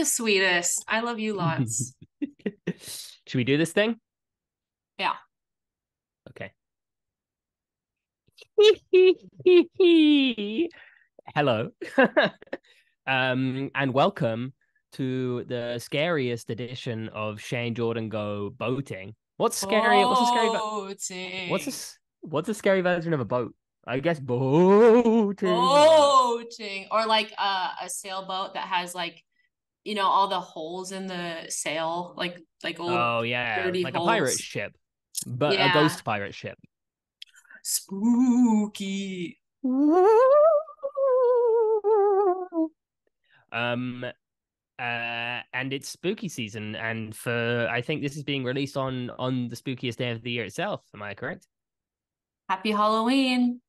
the sweetest. I love you lots. Should we do this thing? Yeah. Okay. Hello. And welcome to the scariest edition of Shea and Jordan Go Boating. What's scary? Boating. What's a scary version of a boat? I guess boating. I don't know. Boating. Or like a sailboat that has like, all the holes in the sail, like old Oh yeah, dirty like a pirate holes. ship, but a Yeah. ghost pirate ship. Spooky. Um, and it's spooky season, and for I think this is being released on the spookiest day of the year itself. Am I correct? Happy Halloween.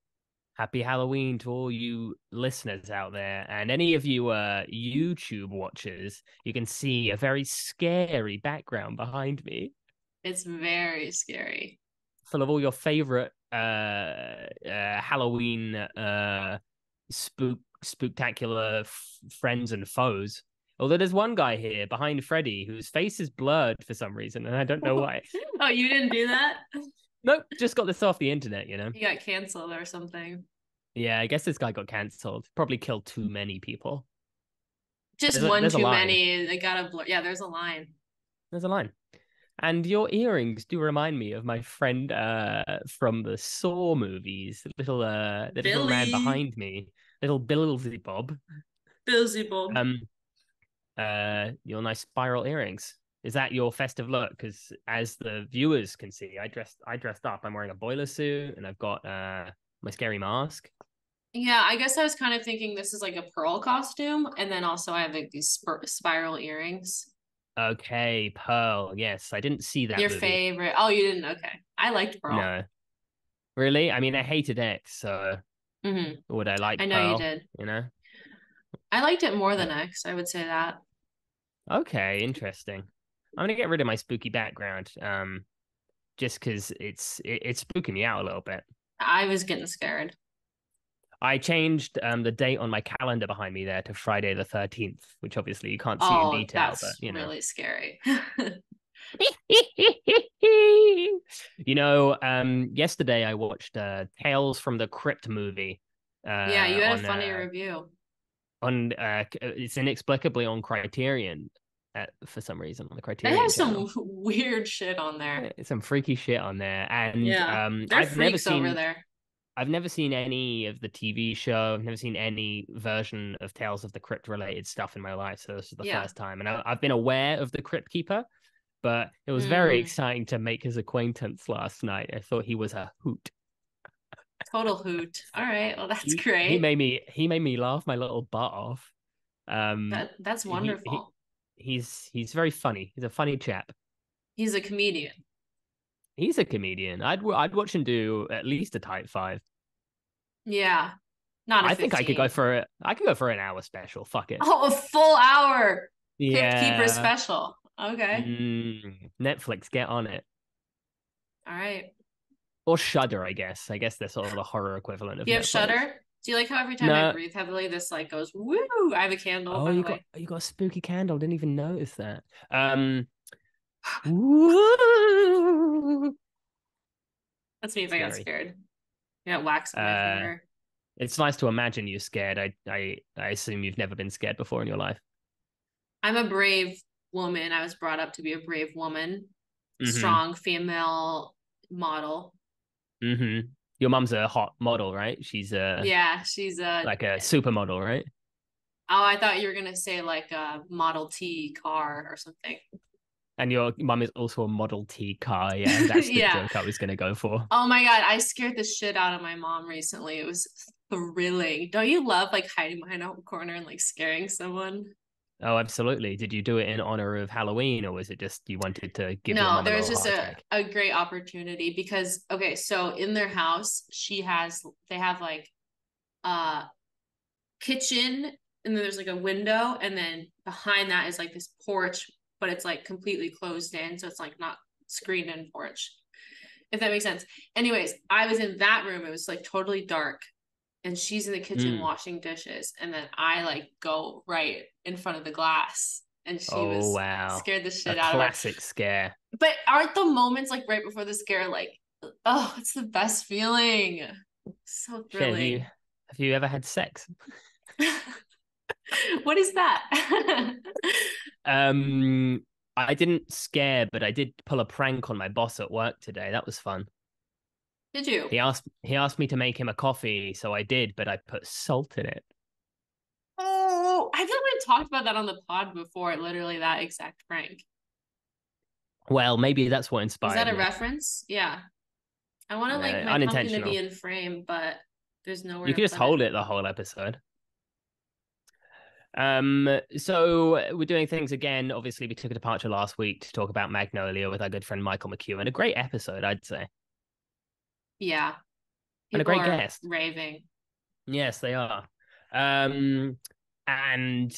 Happy Halloween to all you listeners out there, and any of you YouTube watchers. You can see a very scary background behind me, It's very scary. full of all your favorite Halloween spooktacular friends and foes. Although there's one guy here behind Freddy whose face is blurred for some reason, and I don't know why. Oh, you didn't do that? Nope, just got this off the internet, you know? You got canceled or something. Yeah, I guess this guy got cancelled. Probably killed too many people. Just There's a one there's a too line. many. They got a blur. Yeah, there's a line. There's a line. And your earrings do remind me of my friend from the Saw movies, the little man Billy. behind me, little Billsy Bob. Beelzebub. Um your nice spiral earrings. Is that your festive look? Because as the viewers can see, I dressed up. I'm wearing a boiler suit and I've got my scary mask. Yeah, I guess I was kind of thinking this is like a pearl costume, and then also I have like these spiral earrings. Okay, Pearl. Yes, I didn't see that Your movie. favorite? Oh, you didn't? Okay, I liked pearl. No. Really? I mean, I hated X, so would I I like know you Pearl? did. You know? I liked it more Uh, than X. I would say that. okay, interesting. I'm gonna get rid of my spooky background, just because it's spooking me out a little bit. I was getting scared. I changed the date on my calendar behind me there to Friday the 13th, which obviously you can't see in Oh, detail, but that's really scary. Yesterday I watched Tales from the Crypt movie Yeah, you had a on funny review. it's inexplicably on Criterion for some reason on the They have Criterion some channel. weird shit on there. Some freaky shit on there, and Yeah, they're freaks over there. I've never seen any of the TV show. I've never seen any version of Tales of the Crypt related stuff in my life. So this is the Yeah. first time, and I've been aware of the Crypt Keeper, but it was very Mm, exciting to make his acquaintance last night. I thought he was a hoot. total hoot. All right. Well, that's He great. made me laugh my little butt off. Um, That's he, he wonderful. he's very funny. He's a funny chap. He's a comedian. He's a comedian. I'd watch him do at least a type five. Yeah. Not a I think 15. I could go for an hour special. Fuck it. Oh, a full hour. Crypt Keeper Yeah. special. Okay. Netflix, get on it. All right. Or Shudder, I guess. I guess they're sort of the horror equivalent of Do you have Netflix. Shutter? Do you like how every time I No. breathe heavily, this like goes woo? I have a candle, Oh, by the way. you got a spooky candle. Didn't even notice that. Woo! That's me if I got Scary. scared. I got wax on my Uh, finger. it's nice to imagine you scared. I assume you've never been scared before in your life. I'm a brave woman. I was brought up to be a brave woman, Mm-hmm. strong female model. Mm-hmm. Your mum's a hot model, right? She's Yeah, she's a. like a supermodel, right? Oh, I thought you were gonna say like a Model T car or something. And your mum is also a Model T car. Yeah, that's the Yeah. joke I was gonna go for. Oh my God, I scared the shit out of my mom recently. It was thrilling. Don't you love like hiding behind a corner and like scaring someone? Oh, absolutely. Did you do it in honor of Halloween, or was it just you wanted to give your No, mum a there was little just heart attack? a great opportunity because okay, so in their house, they have like a kitchen and then there's like a window and then behind that is like this porch, but it's like completely closed in, so it's like not screened in porch. If that makes sense. Anyways, I was in that room. It was like totally dark and she's in the kitchen Mm. washing dishes and then I like go right in front of the glass and she Oh was wow. scared the A shit out of her. classic scare. But aren't the moments like right before the scare like, oh, it's the best feeling. So Shea, have you thrilling. have you ever had sex? What is that? Um, I didn't scare, but I did pull a prank on my boss at work today. That was fun. Did you? He asked me to make him a coffee, so I did, but I put salt in it. Oh, I feel like we talked about that on the pod before, literally that exact prank. Well, maybe that's what Was that inspired a me. reference? Yeah. I want to like my pumpkin to be Unintentional. in frame, but there's You nowhere could to just put it. hold it the whole episode. So we're doing things again. Obviously, we took a departure last week to talk about Magnolia with our good friend Michael McEwen. A great episode, I'd say, Yeah. and a People great are guest. raving. Yes, they are. Um, and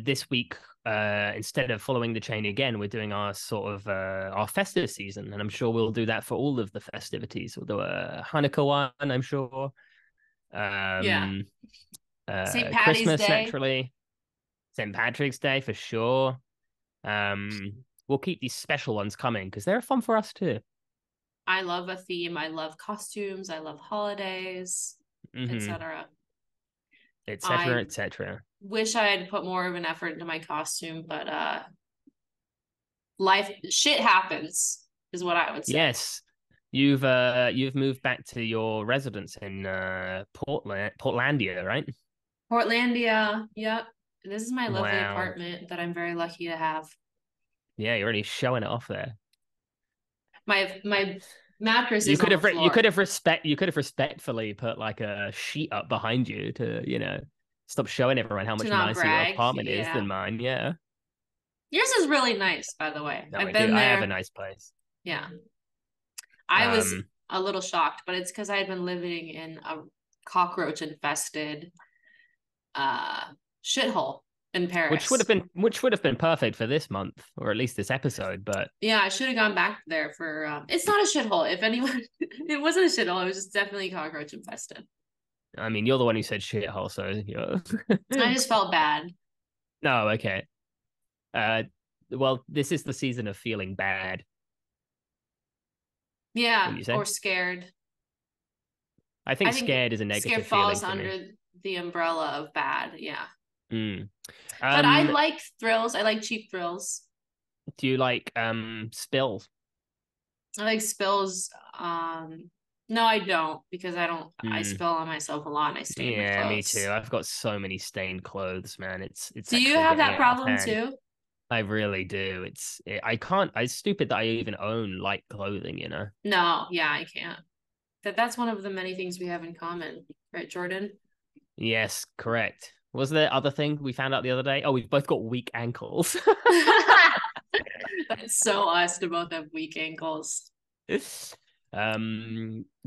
this week, instead of following the chain again, we're doing our sort of our festive season, and I'm sure we'll do that for all of the festivities. We'll do a Hanukkah one, I'm sure. Yeah. Um, St. Patty's Christmas Day. naturally, St. Patrick's Day for sure. We'll keep these special ones coming because they're fun for us too. I love a theme. I love costumes. I love holidays, Mm-hmm. etc. Etc. I etc. wish I had put more of an effort into my costume, but life shit happens is what I would say. Yes, you've moved back to your residence in Portlandia, right? Portlandia, yep. This is my lovely Wow. apartment that I'm very lucky to have. Yeah, you're already showing it off there. My mattress You is could on the have floor. you could have respectfully put like a sheet up behind you to, stop showing everyone how To much not nicer your brag, apartment is yeah. than mine. Yeah. Yours is really nice, by the way. No, I've I do. been I have a there. nice place. Yeah. I was Um, a little shocked, but it's because I had been living in a cockroach infested uh shithole in Paris. which would have been perfect for this month, or at least this episode, but Yeah, I should have gone back there for it's not a shithole. If anyone it wasn't a shithole, it was just definitely cockroach infested. I mean, you're the one who said shithole, so you're I just felt bad. No, okay. Uh, well, this is the season of feeling bad, Yeah, wouldn't you or say? scared. I I think think scared is a scared negative feeling falls for me. under the umbrella of bad. Yeah. Mm. But I Um, like thrills. I like cheap thrills. do you like spills? I like spills. No, I don't because I Mm. spill on myself a lot and I stain my Yeah, me too. clothes. I've got so many stained clothes, man. It's Do you actually have getting that out of problem hand. too? I really do. I can't. It's stupid that I even own light clothing. No, yeah, I can't. That's one of the many things we have in common, right, Jordan? Yes, correct. Was there other thing we found out the other day? Oh, we've both got weak ankles. That's so us to both have weak ankles.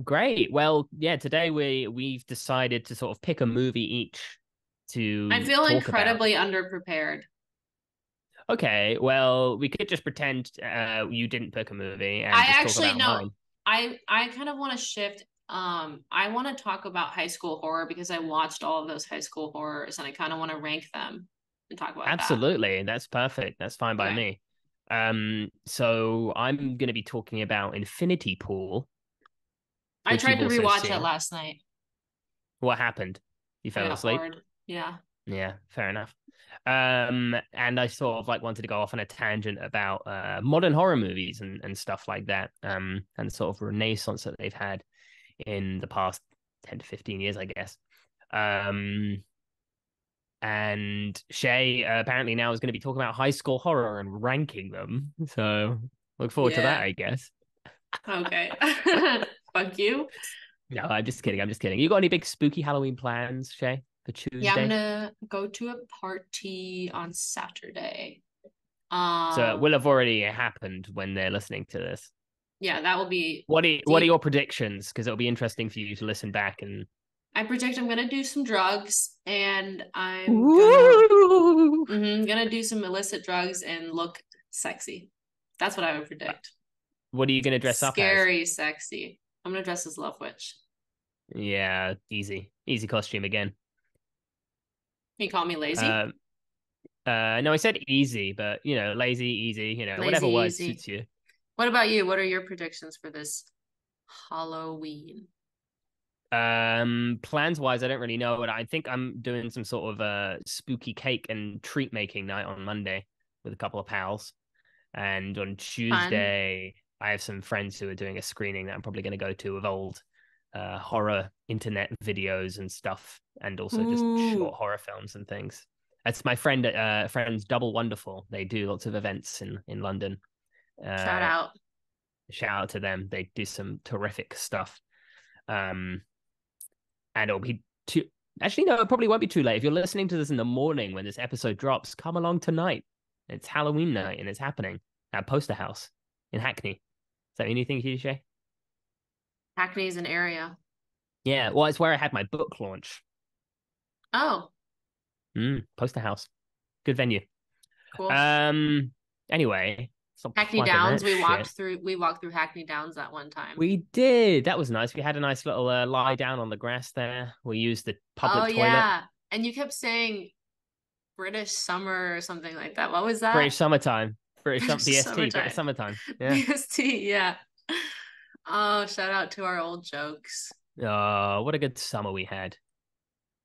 Great. Well, yeah, today we've decided to sort of pick a movie each I to feel talk about. incredibly underprepared. Okay, well, we could just pretend you didn't pick a movie and I just talk actually about no. mine. I kind of want to shift. I want to talk about high school horror because I watched all of those high school horrors and I kind of want to rank them and talk about that. Absolutely. That's perfect. That's fine by Okay. me. So I'm going to be talking about Infinity Pool, I which tried you've to also rewatch it seen. last night. What happened? You I fell got asleep? bored. Yeah. Yeah, fair enough. And I sort of like wanted to go off on a tangent about modern horror movies and stuff like that. And sort of renaissance that they've had in the past 10 to 15 years, I guess. Um, and Shea apparently now is going to be talking about high school horror and ranking them. So look forward to that, Yeah. I guess. Okay. Fuck you. No, I'm just kidding. I'm just kidding. You got any big spooky Halloween plans, Shea, for Yeah, I'm Tuesday? gonna go to a party on Saturday. So it Um, will have already happened when they're listening to this. yeah, that will be What are deep. your predictions? Because it'll be interesting for you to listen back and. I predict I'm gonna do some drugs and I'm Ooh. gonna do some illicit drugs and look sexy. That's what I would predict. What are you gonna dress up as? Scary sexy. I'm gonna dress as Love Witch. Yeah, easy costume again. Can you call me lazy? Um, No, I said easy, but lazy, easy, whatever Lazy, word easy. suits you. What about you? What are your predictions for this Halloween? Plans wise, I don't really know, but I think I'm doing some sort of spooky cake and treat making night on Monday with a couple of pals. And on Fun. Tuesday, I have some friends who are doing a screening that I'm probably going to go to of old horror internet videos and stuff, and also just short Ooh, horror films and things. That's my friends Double Wonderful. They do lots of events in London. shout Uh, out. Shout out to them. They do some terrific stuff. Um, and it'll be too. Actually, no, it probably won't be too late. If you're listening to this in the morning when this episode drops, come along tonight. It's Halloween night and it's happening at Poster House in Hackney. Is that anything to you, Shay? Hackney is an area. Yeah, well, it's where I had my book launch. Oh, Poster House, good venue. cool. Um, anyway, stop Hackney plugging Downs. that shit. We walked through Hackney Downs that one time. We did. That was nice. We had a nice little lie down on the grass there. We used the Oh public toilet. yeah. And you kept saying British summer or something like that. What was that? British summertime. British British BST. British summertime. summertime. Yeah. BST, yeah. Oh, shout out to our old jokes. Oh, what a good summer we had.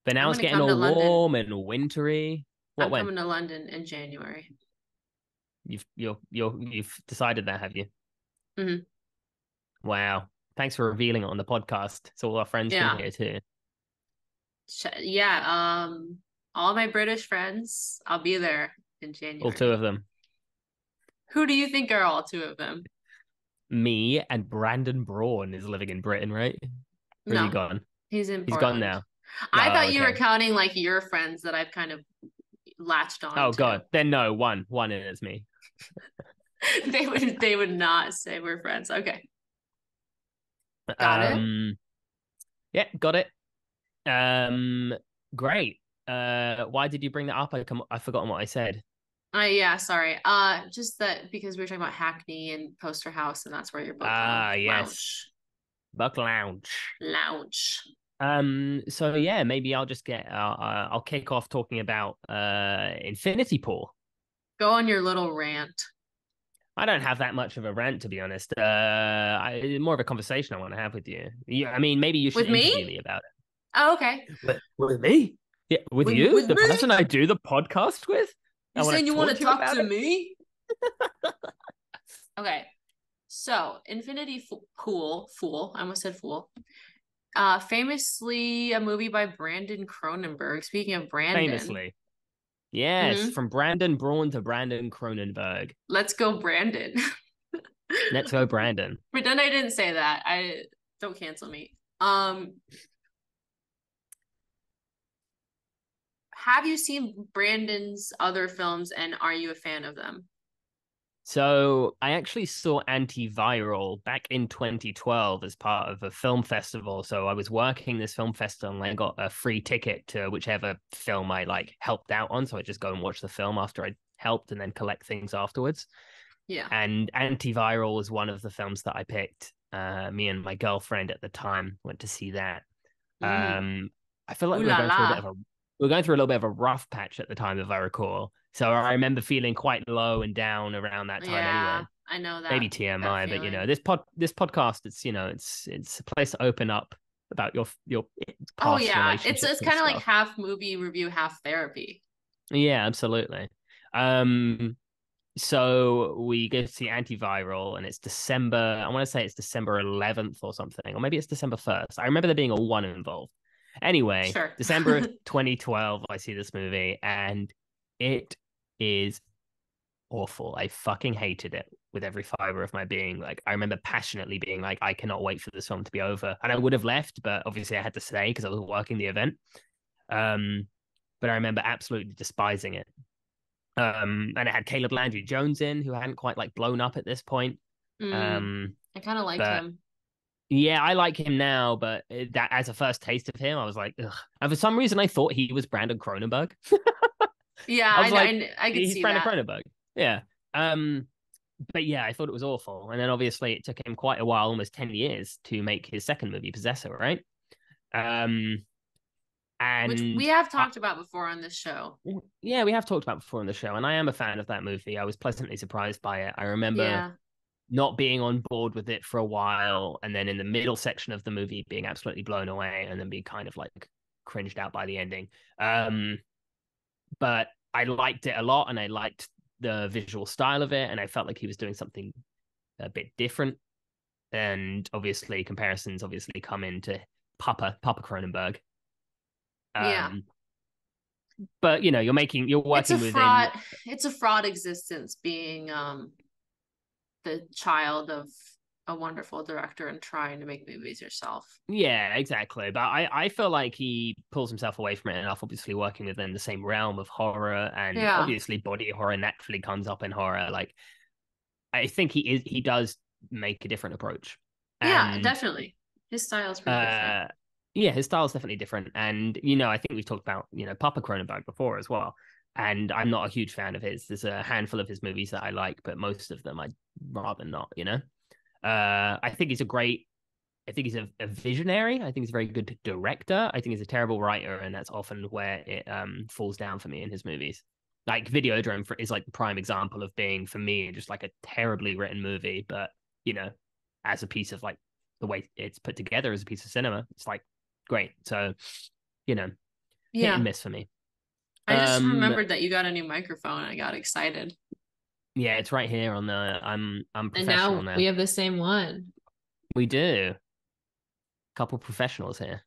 But I'm now it's gonna getting come to all London. warm and wintry. What I'm when? coming to London in January. You've decided that, have you? Hmm. Wow. Thanks for revealing it on the podcast. So all our friends can Yeah. hear too. Yeah. All my British friends, I'll be there in All two January. of them. Who do you think are all two of them? Me and Brandon Braun is living in Britain, right? Or is he No, gone? he's in He's gone Portland. now. I Oh, thought you were okay. counting like your friends that I've kind of latched on Oh to. God. Then no, one and it's me. They would not say we're friends. Okay. Got it? Um, yeah, got it. Um, Great. Why did you bring that up? I've forgotten what I said. Yeah, sorry. Just that because we were talking about Hackney and Poster House, and that's where your book Ah, yes. lounge. Buck Lounge. Lounge. So yeah, maybe I'll just get I'll kick off talking about Infinity Pool. Go on your little rant. I don't have that much of a rant, to be honest. More of a conversation I want to have with you. I mean, maybe you should With interview me? me about Oh, okay. it. With me? Yeah, with you, With the me? person I do the podcast with. I You want saying to you want talk to to you talk about to it. me? Okay. So, Fool. I almost said Fool. Famously a movie by Brandon Cronenberg. Speaking of Brandon, Famously, yes, hmm from Brandon Braun to Brandon Cronenberg. let's go, Brandon. Let's go, Brandon. Pretend I didn't say that. I don't cancel me. Have you seen Brandon's other films and are you a fan of them? So I actually saw Antiviral back in 2012 as part of a film festival. So I was working this film festival and I got a free ticket to whichever film I helped out on. So I just go and watch the film after I helped and then collect things afterwards. Yeah. And Antiviral was one of the films that I picked. Me and my girlfriend at the time went to see that. Mm. Um, I feel like Ooh la la. we were going through a little bit of a rough patch at the time, if I recall. So I remember feeling quite low and down around that time Yeah, anyway. I know Maybe that TMI, but feeling. this podcast, it's a place to open up about your Oh past yeah, it's relationships and kind of like stuff. half movie review, half therapy. Yeah, absolutely. Um, so we go to see Antiviral, and it's December. I want to say it's December 11th or something, or maybe it's December 1st. I remember there being a one involved. Anyway, Sure. December 2012, I see this movie, and it is awful. I fucking hated it with every fiber of my being. Like, I remember passionately being like, I cannot wait for this film to be over. And I would have left, but obviously I had to stay because I was working the event. Um, but I remember absolutely despising it. And it had Caleb Landry Jones in, who hadn't quite blown up at this point. Mm, Um, I kind of liked but him. yeah, I like him now, but that as a first taste of him, I was like, ugh. And for some reason, I thought he was Brandon Cronenberg. Yeah, I was like, I could he's see Brandon that. Cronenberg. Yeah. Um, but yeah, I thought it was awful. And then obviously it took him quite a while, almost 10 years, to make his second movie, Possessor, right? Um, Which we And have talked about before on this show. yeah, we have talked about before on the show, and I am a fan of that movie. I was pleasantly surprised by it. I remember Yeah. not being on board with it for a while, and then in the middle section of the movie being absolutely blown away, and then being kind of like cringed out by the ending. But I liked it a lot, and I liked the visual style of it, and I felt like he was doing something a bit different. And obviously, comparisons obviously come into Papa Cronenberg. Yeah. Um, but you know, you're It's a working within. fraud. It's a fraud existence being the child of a wonderful director and trying to make movies yourself. Yeah, exactly. But I feel like he pulls himself away from it enough, obviously working within the same realm of horror, and Yeah. obviously body horror naturally comes up in horror. Like I think he does make a different approach. Yeah, And definitely. His style is pretty different. uh yeah, his style is definitely different. And you know, I think we've talked about, you know, Papa Cronenberg before as well. And I'm not a huge fan of his. There's a handful of his movies that I like, but most of them I'd rather not, you know. I think he's a great I think he's a visionary. I think he's a very good director. I think he's a terrible writer, and that's often where it falls down for me in his movies. Like Videodrome is like the prime example of being, for me, just like a terribly written movie, but you know, as a piece of like the way it's put together as a piece of cinema, it's like great. So, you know, hit and Yeah. miss for me. I just Um, remembered that you got a new microphone. I got excited. yeah, it's right here on the. I'm And professional now we now. have the same one. We do. Couple professionals here.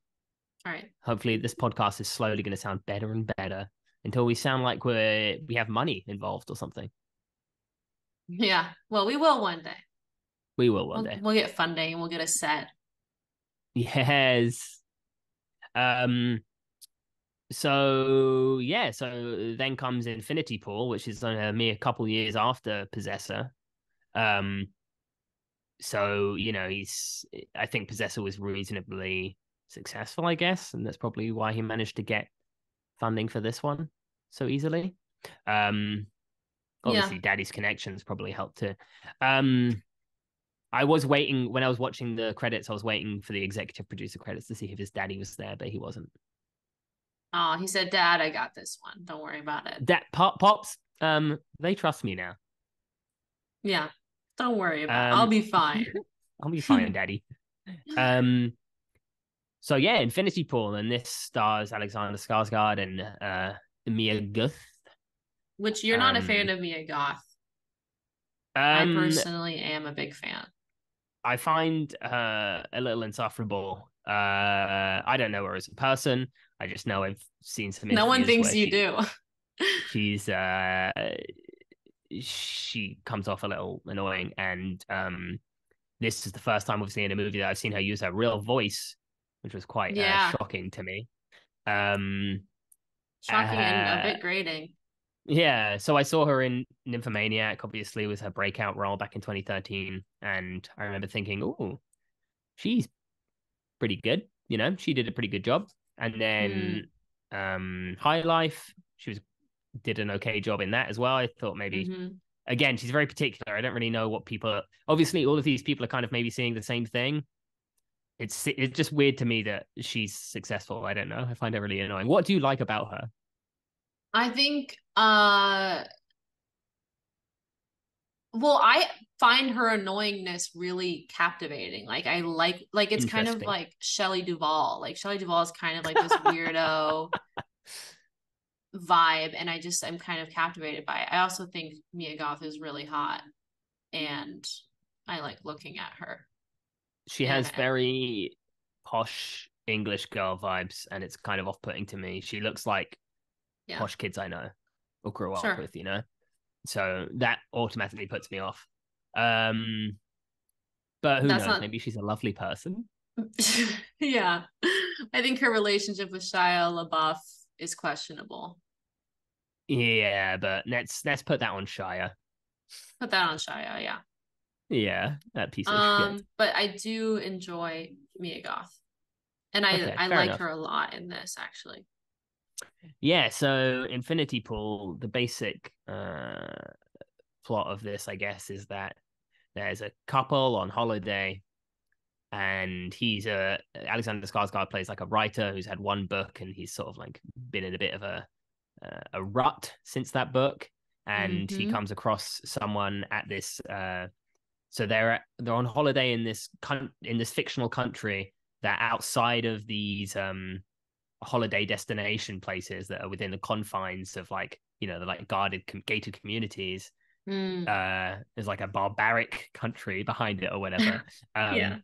All right. Hopefully, this podcast is slowly going to sound better and better until we sound like we have money involved or something. Yeah. Well, we will one day. We will one We'll day. we'll get funding and we'll get a set. Yes. Um. So yeah. So then comes Infinity Pool, which is a mere couple years after Possessor. Um. So you know he's. I think Possessor was reasonably successful, I guess, and that's probably why he managed to get funding for this one so easily. Um. Yeah. Obviously, Daddy's connections probably helped too. Um. I was waiting when I was watching the credits. I was waiting for the executive producer credits to see if his daddy was there, but he wasn't. Oh, he said, Dad, I got this one. Don't worry about it. That pops, they trust me now. Yeah. Don't worry about it. I'll Um, be fine. I'll be fine, daddy. Um, so yeah, Infinity Pool, and this stars Alexander Skarsgård and Mia Guth. Which you're not a fan Um, of Mia Goth. I um, personally am a big fan. I find a little insufferable. I don't know her as a person. I just know I've seen some No one interviews thinks where you do. she's she comes off a little annoying, and this is the first time we've seen a movie that I've seen her use her real voice, which was quite Yeah. shocking to me. Um, Shocking and a uh, bit grating. yeah, so I saw her in Nymphomaniac, obviously, was her breakout role back in 2013, and I remember thinking, oh, she's pretty good. You know, she did a pretty good job. And then Mm. High Life, she was did an okay job in that as well. I thought maybe Mm-hmm. again, she's very particular. I don't really know what people are. Obviously, all of these people are kind of maybe seeing the same thing. It's just weird to me that she's successful. I don't know. I find it really annoying. What do you like about her? I think well, I find her annoyingness really captivating. Like I like it's kind of Interesting. like Shelley Duvall. Like Shelley Duvall is kind of like this weirdo vibe, and I'm kind of captivated by it. I also think Mia Goth is really hot, and I like looking at her. She And has very posh English girl vibes, and it's kind of off-putting to me. She looks like yeah, posh kids I know or grew up sure. with, you know? So that automatically puts me off. Um, but who That's knows? not Maybe she's a lovely person. yeah. I think her relationship with Shia LaBeouf is questionable. Yeah, but let's put that on Shire. Put that on Shia, yeah. Yeah, that piece of shit. But I do enjoy Mia Goth. And Okay, I fair like enough. her a lot in this actually. Yeah, so Infinity Pool, the basic plot of this, I guess, is that there's a couple on holiday and he's Alexander Skarsgård plays like a writer who's had one book, and he's sort of like been in a bit of a rut since that book, and he Mm-hmm. comes across someone at this. So they're on holiday in this fictional country that outside of these holiday destination places that are within the confines of like the like gated communities. Mm. There's like a barbaric country behind it or whatever. Yeah.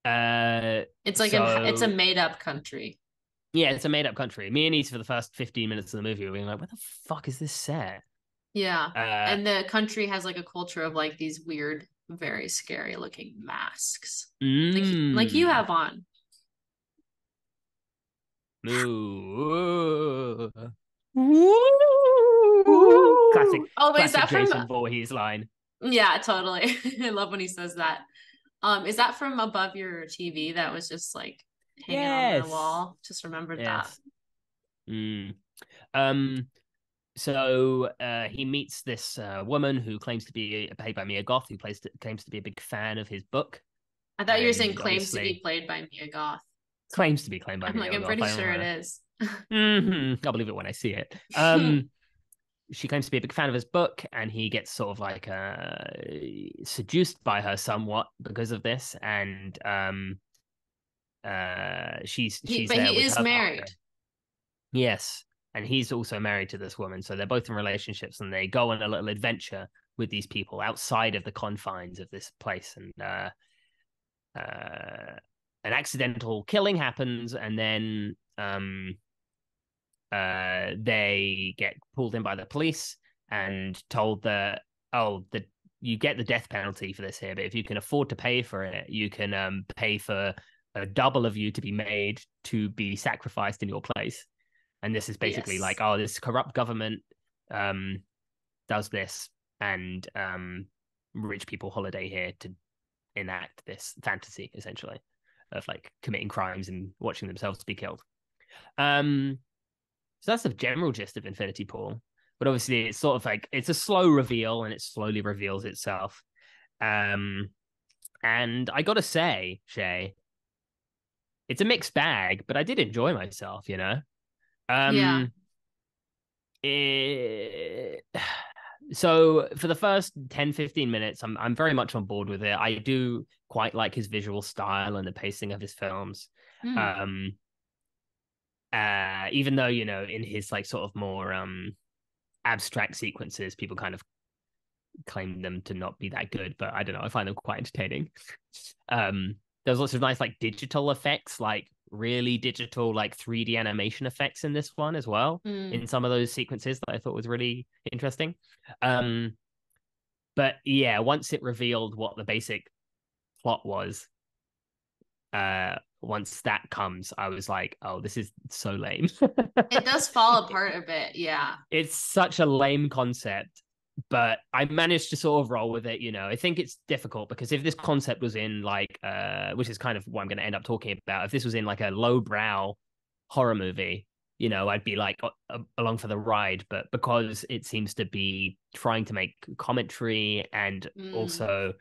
Um, It's a so made up country. yeah, it's a made up country. Me and Issa for the first 15 minutes of the movie were being like, where the fuck is this set? Yeah. Uh, And the country has like a culture of like these weird, very scary looking masks. Like you mm, have on. moo. Classic, Ooh. Oh, wait, is classic that from Jason Voorhees line. yeah, totally. I love when he says that. Is that from above your TV that was just like hanging on the Yes, wall? Just remembered that. yes. Mm. Um, So he meets this woman who claims to be played by Mia Goth, who claims to be a big fan of his book, I thought you were saying and claims to be obviously played by Mia Goth. claims to be claimed by I'm like, Mia I'm Goth. pretty I don't sure it know. is. I'll believe it when I see it. She claims to be a big fan of his book, and he gets sort of like seduced by her somewhat because of this, and she's But there he with is her partner. married. Yes, and he's also married to this woman, so they're both in relationships, and they go on a little adventure with these people outside of the confines of this place, and an accidental killing happens, and then they get pulled in by the police and told that you get the death penalty for this here, but if you can afford to pay for it, you can pay for a double of you to be made to be sacrificed in your place. And this is basically like, Yes. oh, this corrupt government um, does this, and rich people holiday here to enact this fantasy, essentially, of like committing crimes and watching themselves be killed. Um, so that's the general gist of Infinity Pool. But obviously, it's sort of like it's a slow reveal, and it slowly reveals itself. Um, and I gotta say, Shay, it's a mixed bag, but I did enjoy myself. Yeah. Um, it, so for the first 10-15 minutes, I'm very much on board with it. I do quite like his visual style and the pacing of his films. Mm. Um Even though, in his like sort of more abstract sequences, people kind of claim them to not be that good, but I don't know, I find them quite entertaining. um there's lots of nice like digital effects, like really digital like 3D animation effects in this one as well, Mm. in some of those sequences that I thought was really interesting. um but yeah, once it revealed what the basic plot was, once that comes, I was like, oh, this is so lame. It does fall apart a bit. Yeah. It's such a lame concept, but I managed to sort of roll with it. I think it's difficult because if this concept was in like which is kind of what I'm going to end up talking about, if this was in like a lowbrow horror movie, I'd be like along for the ride. But because it seems to be trying to make commentary and Mm. also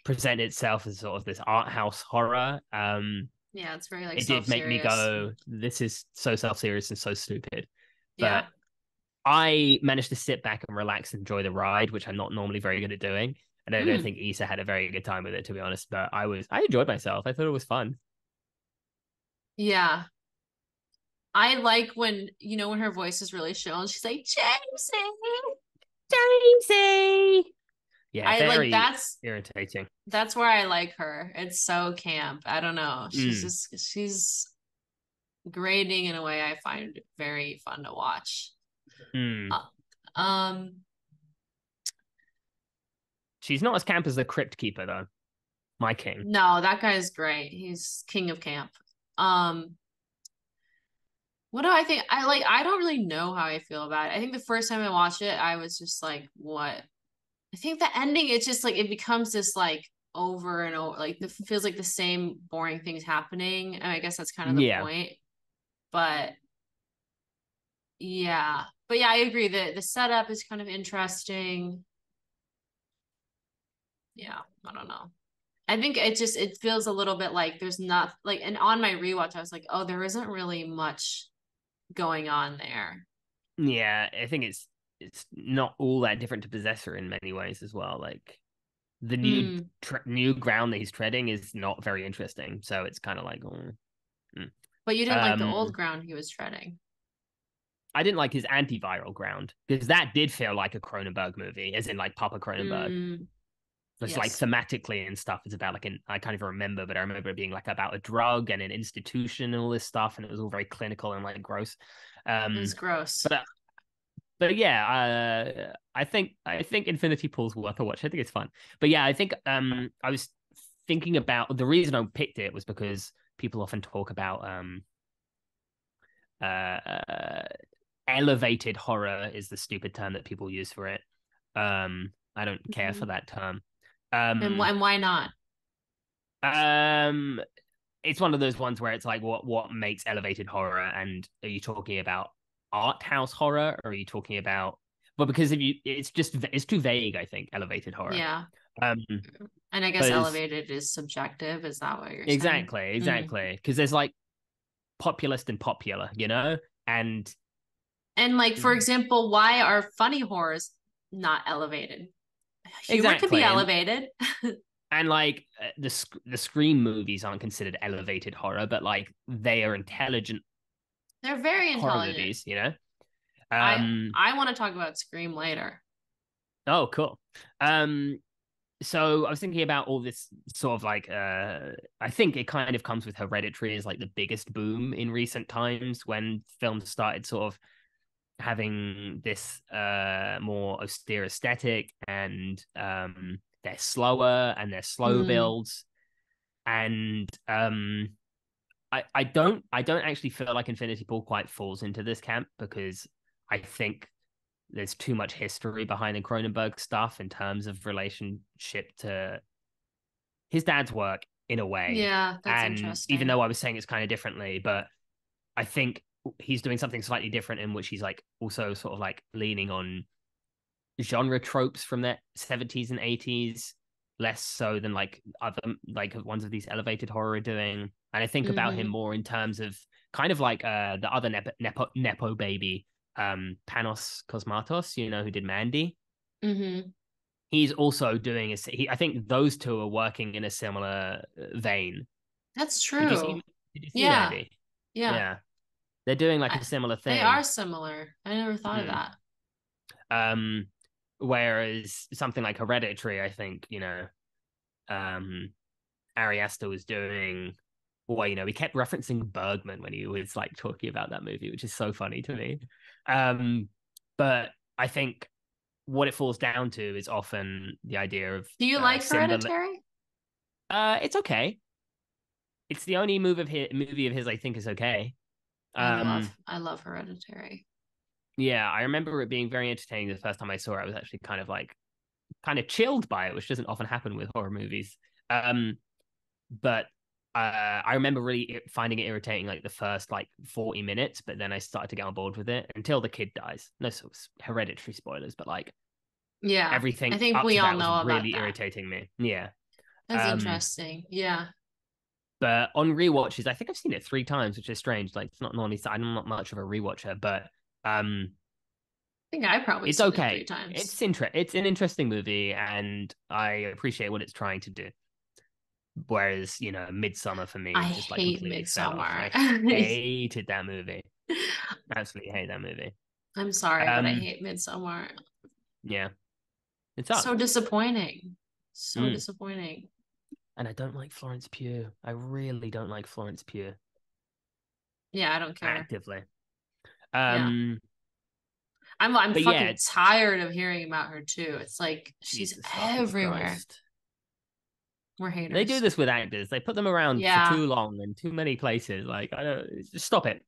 present itself as sort of this art house horror, Yeah, it's very like it did make me self-serious. go, this is so self-serious and so stupid. But Yeah. I managed to sit back and relax and enjoy the ride, which I'm not normally very good at doing. And I don't Mm. think Issa had a very good time with it, to be honest. But I enjoyed myself. I thought it was fun. Yeah. I like when, when her voice is really shown. She's like, Jameson. Daisy. Yeah, I like very irritating. that's where I like her. It's so camp. I don't know. Mm, She's grating in a way I find very fun to watch. mm. Uh, um, She's not as camp as the Crypt Keeper, though. My king. no, that guy is great. He's king of camp. Um, what do I think? I don't really know how I feel about it. I think the first time I watched it, I was just like, what? I think the ending, it's just like it becomes this like over and over, like it feels like the same boring things happening. And I guess that's kind of the Yeah. point. But yeah. But yeah, I agree that the setup is kind of interesting. Yeah, I don't know. I think it feels a little bit like there's not like, and on my rewatch I was like, oh, there isn't really much going on there. Yeah, I think it's not all that different to Possessor in many ways as well. Like the Mm. new ground that he's treading is not very interesting. So it's kind of like, oh, mm. But you didn't like the old um, ground he was treading. I didn't like his antiviral ground because that did feel like a Cronenberg movie, as in like Papa Cronenberg. Mm. It's like Yes. thematically and stuff. It's about like I can't even remember, but I remember it being like about a drug and an institution and all this stuff, and it was all very clinical and like gross. It was Um, gross. but but yeah, I think Infinity Pool's worth a watch. I think it's fun. But yeah, I think I was thinking about the reason I picked it was because people often talk about uh elevated horror is the stupid term that people use for it. I don't care for Mhm. that term. And Um, why not? um, it's one of those ones where it's like, what makes elevated horror? And are you talking about art house horror, or are you talking about? Well, because if you, it's too vague. I think elevated horror. Yeah. Um, And I guess because elevated is subjective. Is that what you're saying? exactly, Mm. exactly, because there's like populist and popular, and And like, for example, why are funny horrors not elevated? Humor can be exactly, elevated. and like the Scream movies aren't considered elevated horror, but like they are intelligent They're very horror intelligent. movies. I Um, I want to talk about Scream later. oh, cool. Um, so I was thinking about all this sort of like I think it kind of comes with Hereditary as like the biggest boom in recent times when films started sort of having this more austere aesthetic and they're slower and they're slow Mm. builds and I don't actually feel like Infinity Pool quite falls into this camp because I think there's too much history behind the Cronenberg stuff in terms of relationship to his dad's work in a way. Yeah, that's And even interesting. though I was saying it's kind of differently, but I think he's doing something slightly different in which he's like also sort of like leaning on genre tropes from the 70s and 80s, less so than like other like ones of these elevated horror are doing. And I think about him Mm-hmm. more in terms of kind of like the other Nepo baby, Panos Cosmatos, who did Mandy. Mm-hmm. He's also doing I think those two are working in a similar vein. That's Did you true. see did you see Yeah. Mandy? Yeah. Yeah. They're doing like I, a similar they are thing. similar. I never thought of Mm. that. Um whereas something like Hereditary, I think, um Ari Aster was doing well, he kept referencing Bergman when he was like talking about that movie, which is so funny to me. Um but I think what it falls down to is often the idea of Do you like symbol. Hereditary? It's okay. It's the only movie of his I think is okay. Um, I love Hereditary. yeah, I remember it being very entertaining the first time I saw it. I was actually kind of chilled by it, which doesn't often happen with horror movies. But I remember really finding it irritating like the first like 40 minutes, but then I started to get on board with it until the kid dies. No hereditary spoilers, but like Yeah. I everything think up we to all that was know about really that. irritating me. Yeah. That's Um, interesting. Yeah. But on rewatches, I think I've seen it 3 times, which is strange. Like it's not normally I'm not much of a rewatcher, but I think I probably it's seen it three okay. times. It's an interesting movie, and I appreciate what it's trying to do. Whereas, Midsummer for I me just like hate completely fell off. Midsommar. I hated that movie. Absolutely hate that movie. I'm sorry, but I Um, hate Midsommar. yeah, it So sucked. disappointing. So Mm. disappointing. And I don't like Florence Pugh. I really don't like Florence Pugh Yeah, I don't care. actively. Yeah. Um, I'm but yeah, fucking tired of hearing about her too. It's like she's Jesus fucking everywhere. Christ. We're They do haters. this with actors. They put them around for Yeah. too long in too many places. Like, I don't just stop it.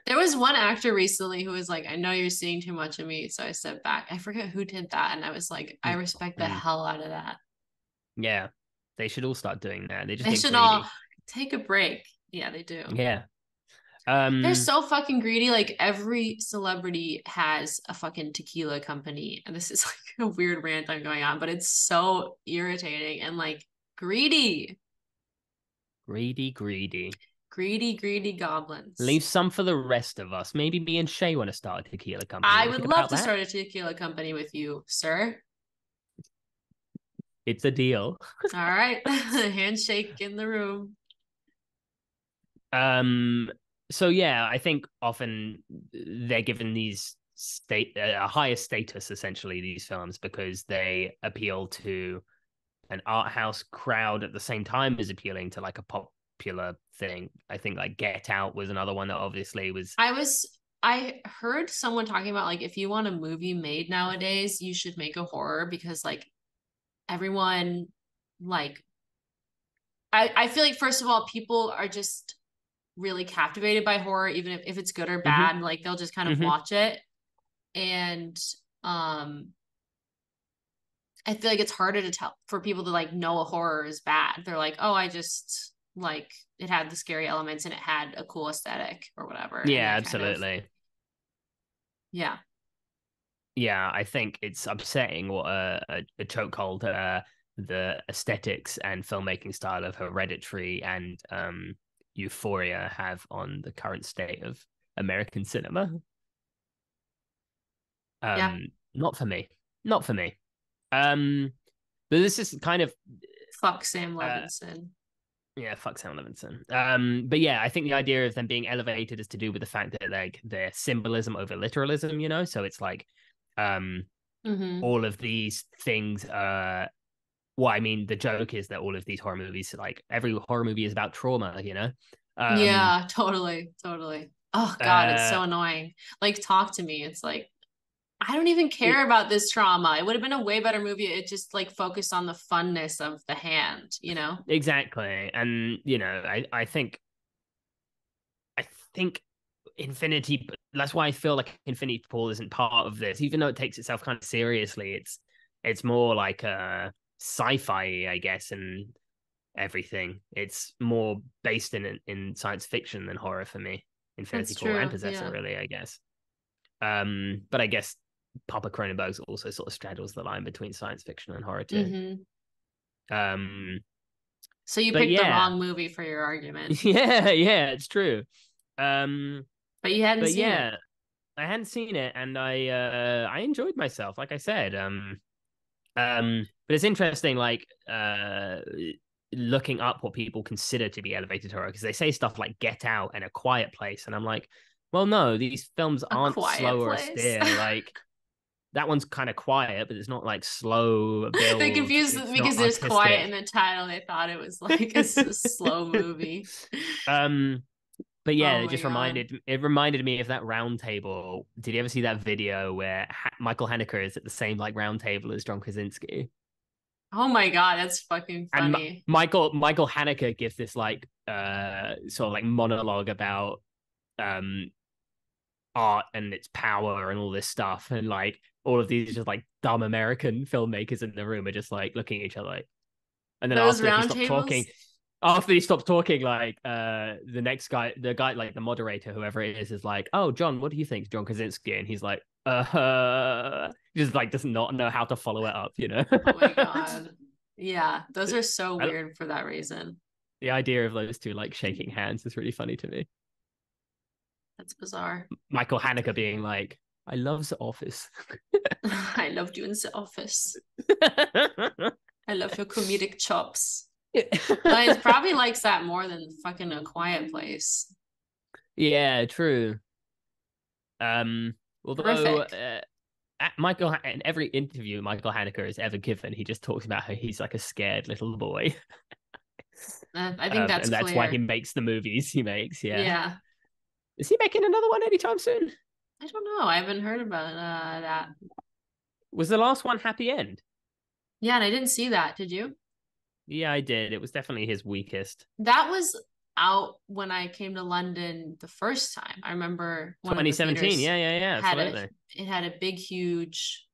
There was one actor recently who was like, I know you're seeing too much of me, so I stepped back. I forget who did that. And I was like, I respect the Mm, hell out of that. yeah, they should all start doing that. They just They get should all greedy. take a break. Yeah, they do. Yeah. They're Um. so fucking greedy. Like every celebrity has a fucking tequila company. And this is like a weird rant I'm going on, but it's so irritating. And like Greedy. Greedy, greedy. Greedy, greedy goblins. Leave some for the rest of us. Maybe me and Shea want to start a tequila company. I What do you would think love about to that? start a tequila company with you, sir. It's a deal. All right. Handshake in the room. Um, so yeah, I think often they're given these a higher status essentially these films because they appeal to an art house crowd at the same time as appealing to like a popular thing. I think like Get Out was another one that obviously was I heard someone talking about like if you want a movie made nowadays, you should make a horror because like everyone like I feel like first of all, people are just really captivated by horror, even if it's good or hmm bad, like they'll just kind of hmm watch it. And um I feel like it's harder to tell for people to like know a horror is bad. They're like, oh, I just like it had the scary elements and it had a cool aesthetic or whatever. And Yeah, they kind of absolutely. yeah. Yeah, I think it's upsetting what a chokehold the aesthetics and filmmaking style of Hereditary and Euphoria have on the current state of American cinema. Yeah. Not for me. Not for me. Um, but this is kind of Fuck Sam uh, Levinson. yeah, fuck Sam Levinson. But yeah, I think the idea of them being elevated is to do with the fact that like their symbolism over literalism, you know. So it's like, um, Mm-hmm. all of these things. Well, I mean, the joke is that all of these horror movies, like every horror movie, is about trauma, you know. Um, Yeah, totally, totally. Oh God, it's uh, so annoying. Like, talk to me. It's like I don't even it, care about this trauma. It would have been a way better movie. It just like focused on the funness of the hand, you know? exactly, and you know, I think Infinity. That's why I feel like Infinity Pool isn't part of this, even though it takes itself kind of seriously. It's more like a sci-fi, I guess, and everything. It's more based in science fiction than horror for me. That's Infinity Pool and true. Possessor, Yeah. really, I guess. But I guess Papa Cronenberg's also sort of straddles the line between science fiction and horror too. Mm-hmm. Um, So you but picked the yeah, wrong movie for your argument, yeah, it's true. Um, but you hadn't but seen it. yeah, I hadn't seen it, and I enjoyed myself, like I said. But it's interesting, like looking up what people consider to be elevated horror because they say stuff like Get Out and A Quiet Place, and I'm like, well, no, these films A aren't Quiet slow or Place. austere. Like that one's kind of quiet, but it's not like slow They build. confused it It's not because there's quiet in artistic. the title. They thought it was like a slow movie. Um, but yeah, Oh my God. it reminded me of that round table. Did you ever see that video where Michael Haneke is at the same like round table as John Krasinski? Oh my God, that's fucking And funny. Michael Haneke gives this like sort of like monologue about um art and its power and all this stuff, and like all of these just like dumb American filmmakers in the room are just like looking at each other like, and then Those round tables. after he stops talking, like the next guy, the guy like the moderator, whoever it is like, oh John, what do you think, John Krasinski? And he's like, just like does not know how to follow it up, you know. Oh my God. Yeah, those are so I, weird for that reason. the idea of those two like shaking hands is really funny to me. That's bizarre. Michael Haneke being like, I love The Office. I loved you in the office. I love your comedic chops. He probably likes that more than fucking A Quiet Place. Yeah, true. Although Horrific. Michael in every interview Michael Haneke has ever given, he just talks about how he's like a scared little boy, I think that's and that's why he clear. makes the movies he makes. Yeah, Yeah. is he making another one anytime soon? I don't know. I haven't heard about that. Was the last one Happy End? Yeah, and I didn't see that. Did you? Yeah, I did. It was definitely his weakest. That was out when I came to London the first time. I remember one of the 2017. theaters Yeah, had absolutely. it had a big huge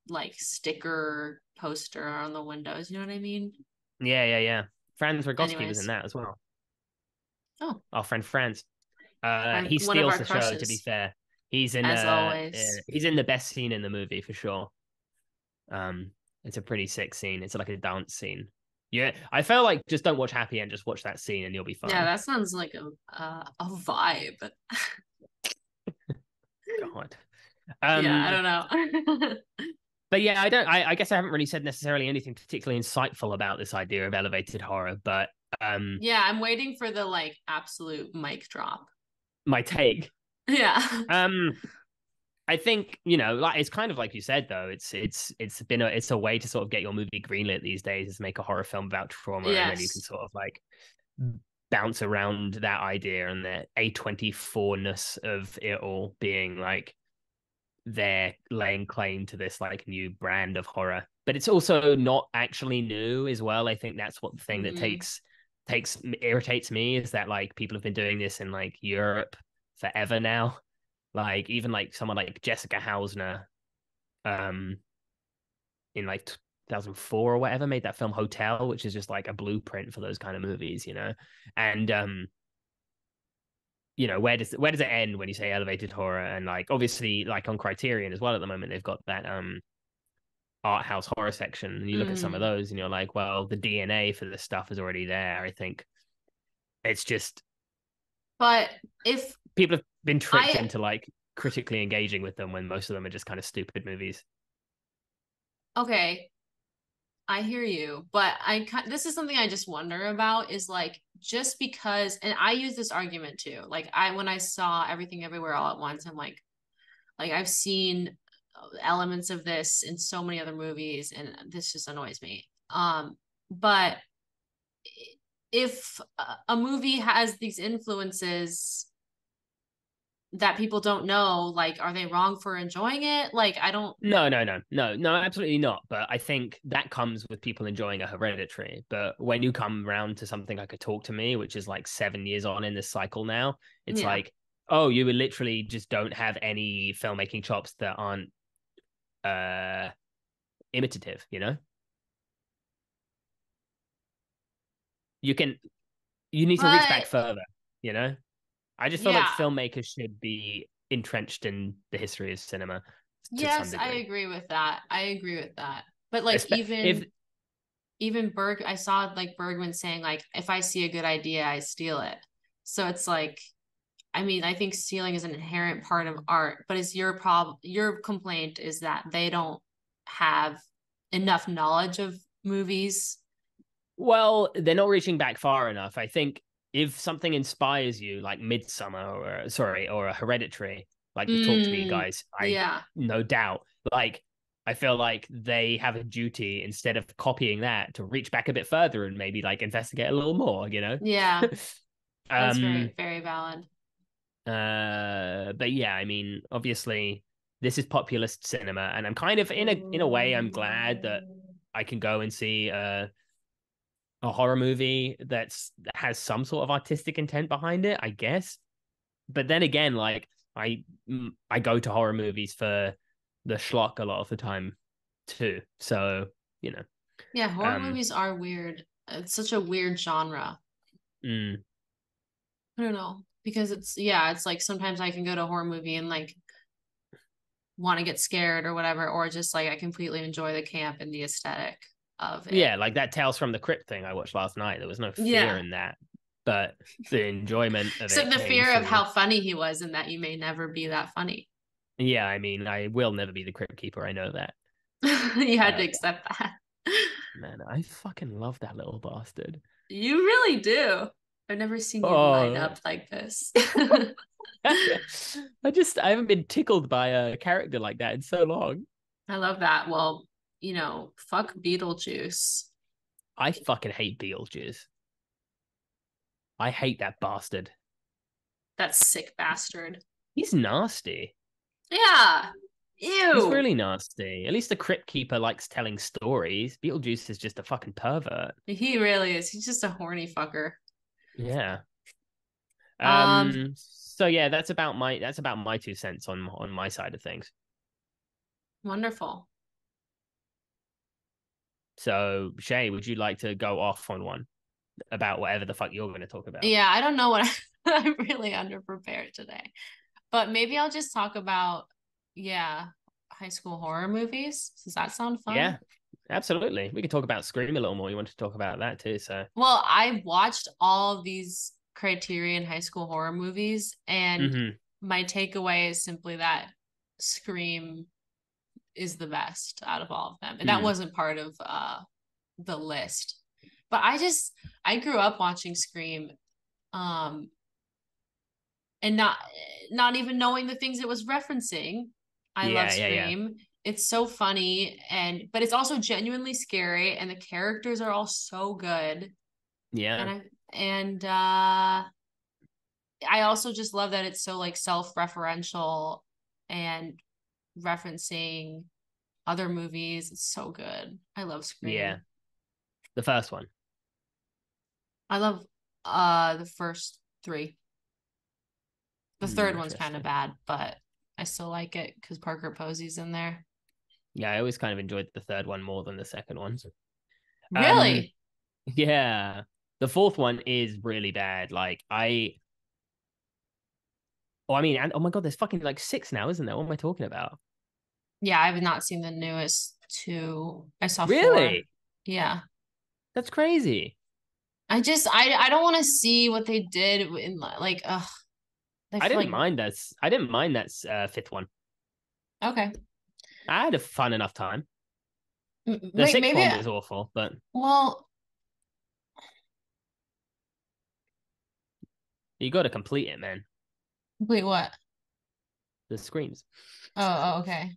like sticker poster on the windows, you know what I mean? Yeah. Franz Rogowski was in Anyways. that as well. Oh, Our friend Franz. our He one of steals our the show. To be crushes, fair, as always. he's in the best scene in the movie for sure. Um, it's a pretty sick scene. It's like a dance scene. Yeah, I felt like just don't watch Happy End, just watch that scene and you'll be Yeah, fine. that sounds like a vibe. God. Yeah, I Um, don't know. but yeah, I guess I haven't really said necessarily anything particularly insightful about this idea of elevated horror, but um Yeah, I'm waiting for the like absolute mic drop. my take. Yeah. Um I think, like it's kind of like you said though, it's a way to sort of get your movie greenlit these days is make a horror film about trauma and then you can Yes. sort of like bounce around that idea and the A24-ness of it all being like they're laying claim to this like new brand of horror. But it's also not actually new as well. I think that's what the thing that Hmm. takes irritates me is that like people have been doing this in like Europe forever now. Like even like someone like Jessica Hausner, um, in like 2004 or whatever, made that film Hotel, which is just like a blueprint for those kind of movies, And where does it end when you say elevated horror? And like obviously, like on Criterion as well at the moment, they've got that art house horror section, and you look at some of Hmm. those, and you're like, well, the DNA for this stuff is already there. I think it's just But if people have been tricked I into like critically engaging with them when most of them are just kind of stupid movies. okay, I hear you, but this is something I just wonder about is like just because, and I use this argument too. Like when I saw Everything Everywhere All at Once, I'm like I've seen elements of this in so many other movies, and this just annoys me. But if a movie has these influences that people don't know, like, are they wrong for enjoying it? Like, I don't. No, no, no, no, no, absolutely not. But I think that comes with people enjoying a Hereditary. But when you come around to something like a Talk to Me, which is like 7 years on in this cycle now, it's Yeah, like, oh, you literally just don't have any filmmaking chops that aren't uh imitative, You can you need to reach back but further, you know? I just feel like yeah, filmmakers should be entrenched in the history of cinema to some yes, I degree. agree with that. I agree with that. But like If even Berg, I saw like Bergman saying like if I see a good idea, I steal it. So it's like I mean, I think stealing is an inherent part of art, but is your complaint is that they don't have enough knowledge of movies. Well, they're not reaching back far enough. I think if something inspires you, like Midsummer or a Hereditary, like the Talk to Me Mm, guys, I yeah. no doubt. Like I feel like they have a duty instead of copying that to reach back a bit further and maybe like investigate a little more. Yeah. That's um very, very valid. but yeah, I mean, obviously this is populist cinema, and I'm kind of in a way I'm glad that I can go and see a horror movie that has some sort of artistic intent behind it, I guess. But then again, like I go to horror movies for the schlock a lot of the time too. So, you know. Yeah, horror Um movies are weird. It's such a weird genre. mm, I don't know. Because it's like sometimes I can go to a horror movie and like want to get scared or whatever, or just like I completely enjoy the camp and the aesthetic of it. yeah, like that Tales from the Crypt thing I watched last night. There was no fear Yeah. in that, but the enjoyment of it Except the came fear of through. how funny he was and that you may never be that funny. Yeah, I mean, I will never be the Crypt Keeper. I know that. You had to Uh, accept that. man, I fucking love that little bastard. You really do. I've never seen you light Oh, up like this. I haven't been tickled by a character like that in so long. I love that. Well, fuck Beetlejuice. I fucking hate Beetlejuice. I hate that bastard. That sick bastard. He's nasty. Yeah. He's Ew. really nasty. At least the Crypt Keeper likes telling stories. Beetlejuice is just a fucking pervert. He really is. He's just a horny fucker. Yeah. Um, So yeah, that's about my 2 cents on my side of things. Wonderful. So Shay, would you like to go off on one about whatever the fuck you're going to talk about? Yeah, I don't know what I'm really underprepared today. But maybe I'll just talk about, yeah, high school horror movies. Does that sound Yeah. fun? Absolutely. We could talk about Scream a little more. You want to talk about that too, so. Well, I watched all of these Criterion high school horror movies, and Mm-hmm. my takeaway is simply that Scream is the best out of all of them. And that Mm. wasn't part of the list. But I grew up watching Scream, um and not even knowing the things it was referencing. I love Yeah, yeah, yeah. Scream. It's so funny, and but it's also genuinely scary, and the characters are all so good. Yeah. And I also just love that it's so like self-referential and referencing other movies. It's so good. I love Yeah. Scream. The first one. I love the first three. The third one's kind of Interesting. bad, but I still like it because Parker Posey's in there. Yeah, I always kind of enjoyed the third one more than the second one. Um, Really? yeah. The fourth one is really bad. I mean, and oh my god, there's fucking like six now, isn't there? What am I talking about? Yeah, I have not seen the newest two. I saw four. Really? Yeah. That's crazy. I don't want to see what they did in like they I feel didn't like mind that. I didn't mind that fifth one. okay. I had a fun enough time. The Wait, sixth maybe one was awful, but well, you got to complete it, man. wait, what? The screams. Okay.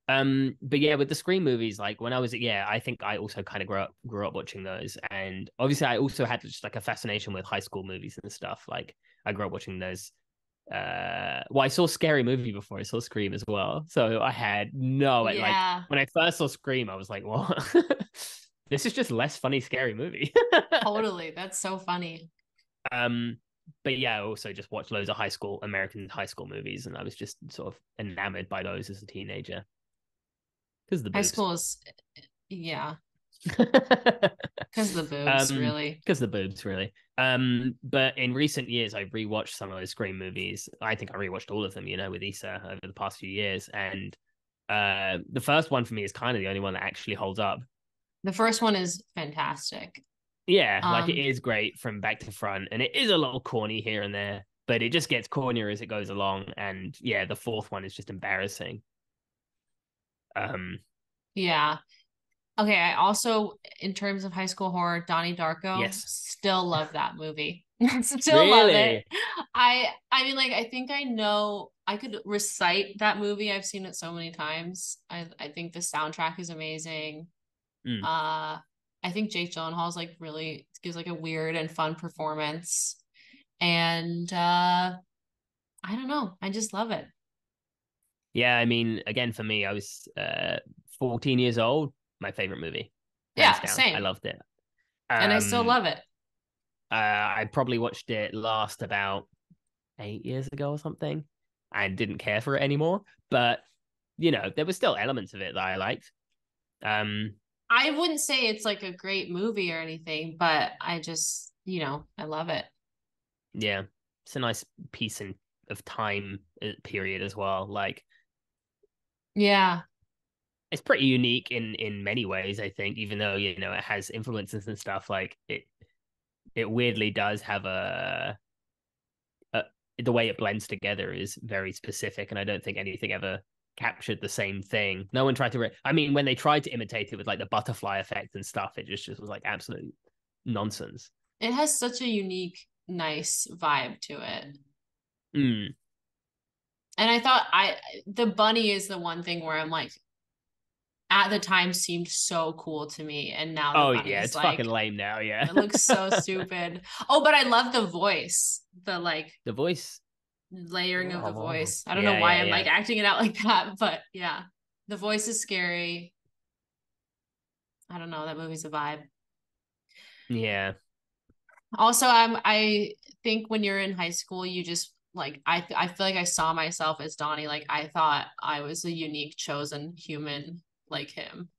But yeah, with the Scream movies, like when I was, yeah, I think I also kind of grew up watching those, and obviously I also had just like a fascination with high school movies and stuff. Like I grew up watching those. Well, I saw Scary Movie before I saw Scream as well, so I had no like Yeah, when I first saw Scream, I was like, what? This is just less funny Scary Movie. totally. That's so funny. um, but yeah, I also just watched loads of American high school movies, and I was just sort of enamored by those as a teenager because of the High boobs. school is yeah, because the boobs, um, really. because the boobs, really. But in recent years, I've rewatched some of those Scream movies. I think I rewatched all of them, with Issa over the past few years, and the first one for me is kind of the only one that actually holds up. The first one is fantastic. Yeah, like it Um, is great from back to front, and it is a little corny here and there, but it just gets cornier as it goes along. And yeah, the fourth one is just embarrassing. Um, yeah. Okay, I also, in terms of high school horror, Donnie Darko, yes, still love that movie. Still love it. really. I mean, like, I think I know I could recite that movie. I've seen it so many times. I think the soundtrack is amazing. Mm. I think Jake Gyllenhaal's like really gives like a weird and fun performance. And I don't know. I just love it. Yeah, I mean, again, for me, I was 14 years old. My favorite movie, hands Yeah, down. I same. loved it. And I still Um, love it. I probably watched it last about 8 years ago or something, and didn't care for it anymore. But there were still elements of it that I liked. Um, I wouldn't say it's like a great movie or anything, but I just, I love it. yeah, it's a nice piece of time period as well. Like Yeah. it's pretty unique in many ways. I think, even though it has influences and stuff, like it weirdly does have a the way it blends together is very specific, and I don't think anything ever captured the same thing. No one tried to. I mean, when they tried to imitate it with like the butterfly effect and stuff, it just was like absolute nonsense. It has such a unique, nice vibe to it. Mm. And I thought the bunny is the one thing where I'm like, at the time seemed so cool to me. And now the Oh bunny yeah, is it's fucking like, lame now. Yeah, it looks so stupid. Oh, but I love the voice, the like the voice. layering of the voice. I don't know Yeah, why yeah, I'm yeah, like acting it out like that, but yeah, the voice is scary. I don't know. That movie's a vibe. yeah. Also, I think when you're in high school, you just like I feel like I saw myself as Donnie. Like I thought I was a unique chosen human like him.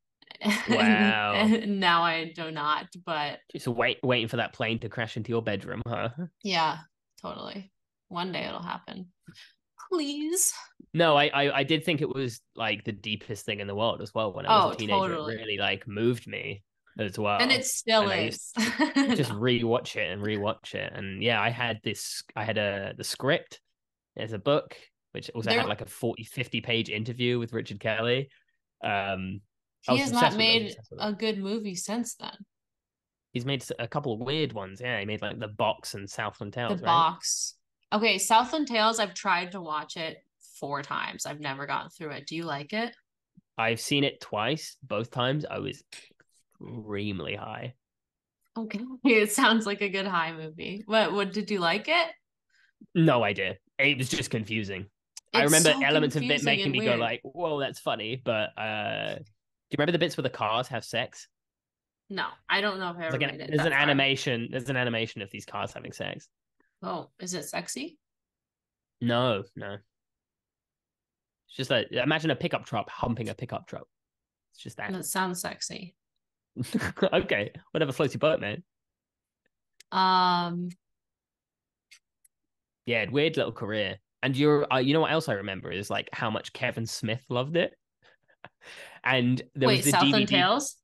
Wow. And now I do not, but Just waiting for that plane to crash into your bedroom, huh? yeah, totally. One day it'll happen. Please. No, I did think it was like the deepest thing in the world as well. When I was a Oh, teenager, it totally. really like moved me as And it well. still And I used is. to just No. rewatch it. And yeah, I had the script. There's a book, which also had There like a 40, 50 page interview with Richard Kelly. I he was has not obsessed with it. I was made obsessed with it. a good movie since then. He's made a couple of weird ones. Yeah, he made like The Box and Southland The Tales, right? Box. Okay, Southland Tales, I've tried to watch it 4 times. I've never gotten through it. Do you like it? I've seen it twice. Both times I was extremely high. Okay. It sounds like a good high movie. What did you like it? No idea. It was just confusing. I It's remember so elements of it confusing making and me go weird. like, "Whoa, that's funny." But do you remember the bits where the cars have sex? No, I don't know if I It's ever like made it there's an that far. animation. There's an animation of these cars having sex. Oh, is it sexy? No, no. It's just like imagine a pickup truck humping a pickup truck. It's just that. That sounds sexy. Okay, whatever floats your boat, man. Um, Yeah, weird little career. And you know what else I remember is like how much Kevin Smith loved it. And there was wait, the Southland DVD. Tales?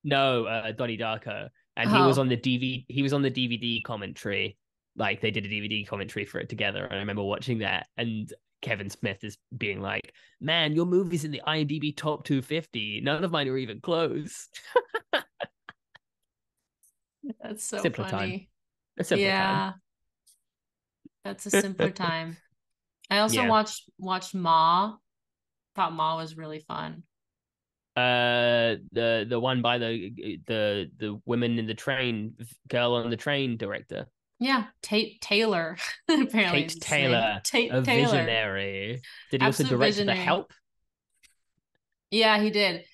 No, Donnie Darko, and he was Oh, on the DVD. He was on the DVD commentary. Like they did a DVD commentary for it together. And I remember watching that, and Kevin Smith is being like, "Man, your movie's in the IMDb top 250. None of mine are even close." that's so Simpler time. funny. A simpler time. Yeah, that's a simpler time. I also Yeah. watched Ma. Thought Ma was really fun. The one by the women in the train, girl on the train director, Yeah, Tate Taylor. Apparently is Tate his name. Taylor, a Tate Taylor. visionary. Did he also Absolute direct The visionary. Help? Yeah, he did.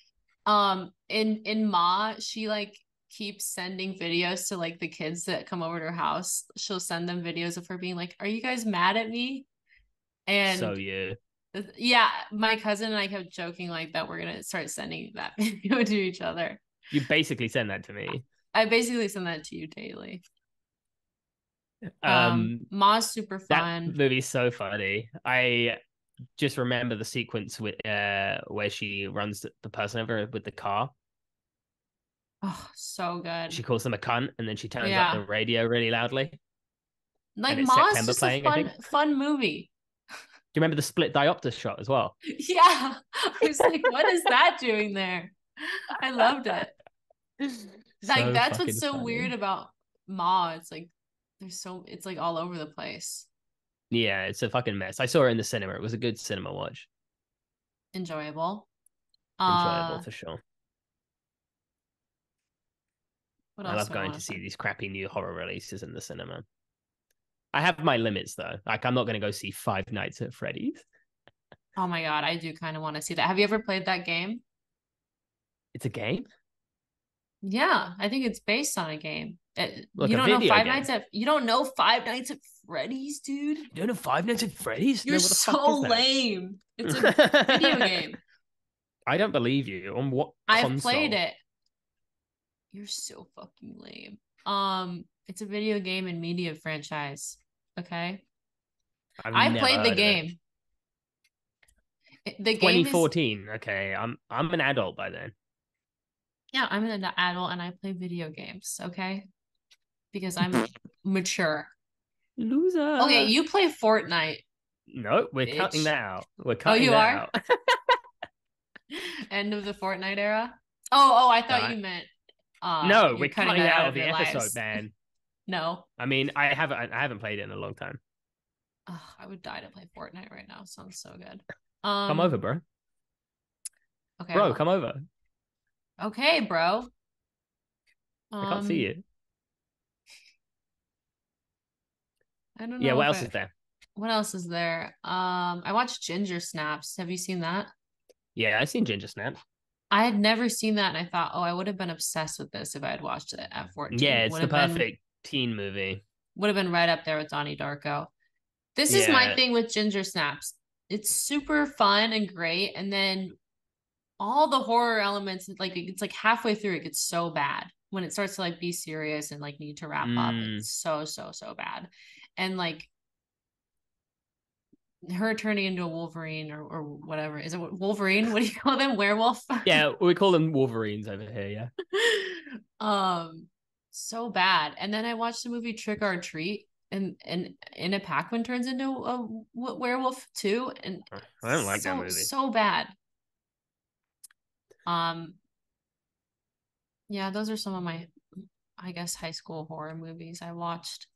In Ma, she like keeps sending videos to like the kids that come over to her house. She'll send them videos of her being like, "Are you guys mad at me?" So And yeah. yeah, my cousin and I kept joking like that we're gonna start sending that video to each other. You basically send that to me. I basically send that to you daily. Um, Ma's super that fun. movie's so funny. I just remember the sequence with where she runs the person over with the car. Oh, so She good. calls them a cunt, and then she turns up the Yeah. radio really loudly, Like and it's Ma's September just a playing. I think. fun movie. Do you remember the split diopter shot as well? Yeah. I was like, what is that doing there? I loved it. Like So that's what's fucking so weird funny. about Ma. It's like it's like all over the place. Yeah, it's a fucking mess. I saw it in the cinema. It was a good cinema watch. Enjoyable. Enjoyable Uh for sure. what I else love do I going want to to see say? these crappy new horror releases in the cinema. I have my limits though. Like I'm not going to go see Five Nights at Freddy's. Oh my God, I do kind of want to see that. Have you ever played that game? It's a game, Yeah, I think it's based on a game. like You a don't know video game. You don't know Five Nights at Freddy's, dude? You don't know Five Nights at Freddy's? You're No, what the fuck so is that? lame. It's a video game. I don't believe you. On what I've played console? it. You're so fucking lame. It's a video game and media franchise. Okay. I've I never played the heard of it. game. The game is 2014. Okay, I'm an adult by then. yeah, I'm an adult and I play video games, okay? Because I'm mature. Okay, Loser. you play Fortnite, No, we're cutting bitch. that out. We're Oh, cutting you that are? out. End of the Fortnite era? Oh, I thought No, you meant no, you're we're cutting cutting that it out out of of the your episode, lives. man. No. I mean, I haven't played it in a long time. Oh, I would die to play Fortnite right now. Sounds so good. Come over, Um, bro. okay, Bro, well. come over. Okay, bro. I can't see Um, you. I don't Yeah, know what if else I is there? what else is there? I watched Ginger Snaps. Have you seen that? Yeah, I seen Ginger Snap. I had never seen that and I thought, oh, I would have been obsessed with this if I had watched it at 14. Yeah, it's the perfect teen movie. Would have been right up there with Donnie Darko. This is my Yeah. thing with Ginger Snaps. It's super fun and great, and then all the horror elements, like it's like halfway through, it gets so bad when it starts to like be serious and like need to wrap up. Mm, It's so bad, and like her turning into a Wolverine or whatever. Is it Wolverine? What do you call them? Werewolf? Yeah, we call them Wolverines over here. Yeah. um, so bad. And then I watched the movie Trick or Treat, and in a Pac-Man turns into a werewolf too, and I don't like that movie. so bad. Um, yeah, those are some of my, I guess, high school horror movies I watched.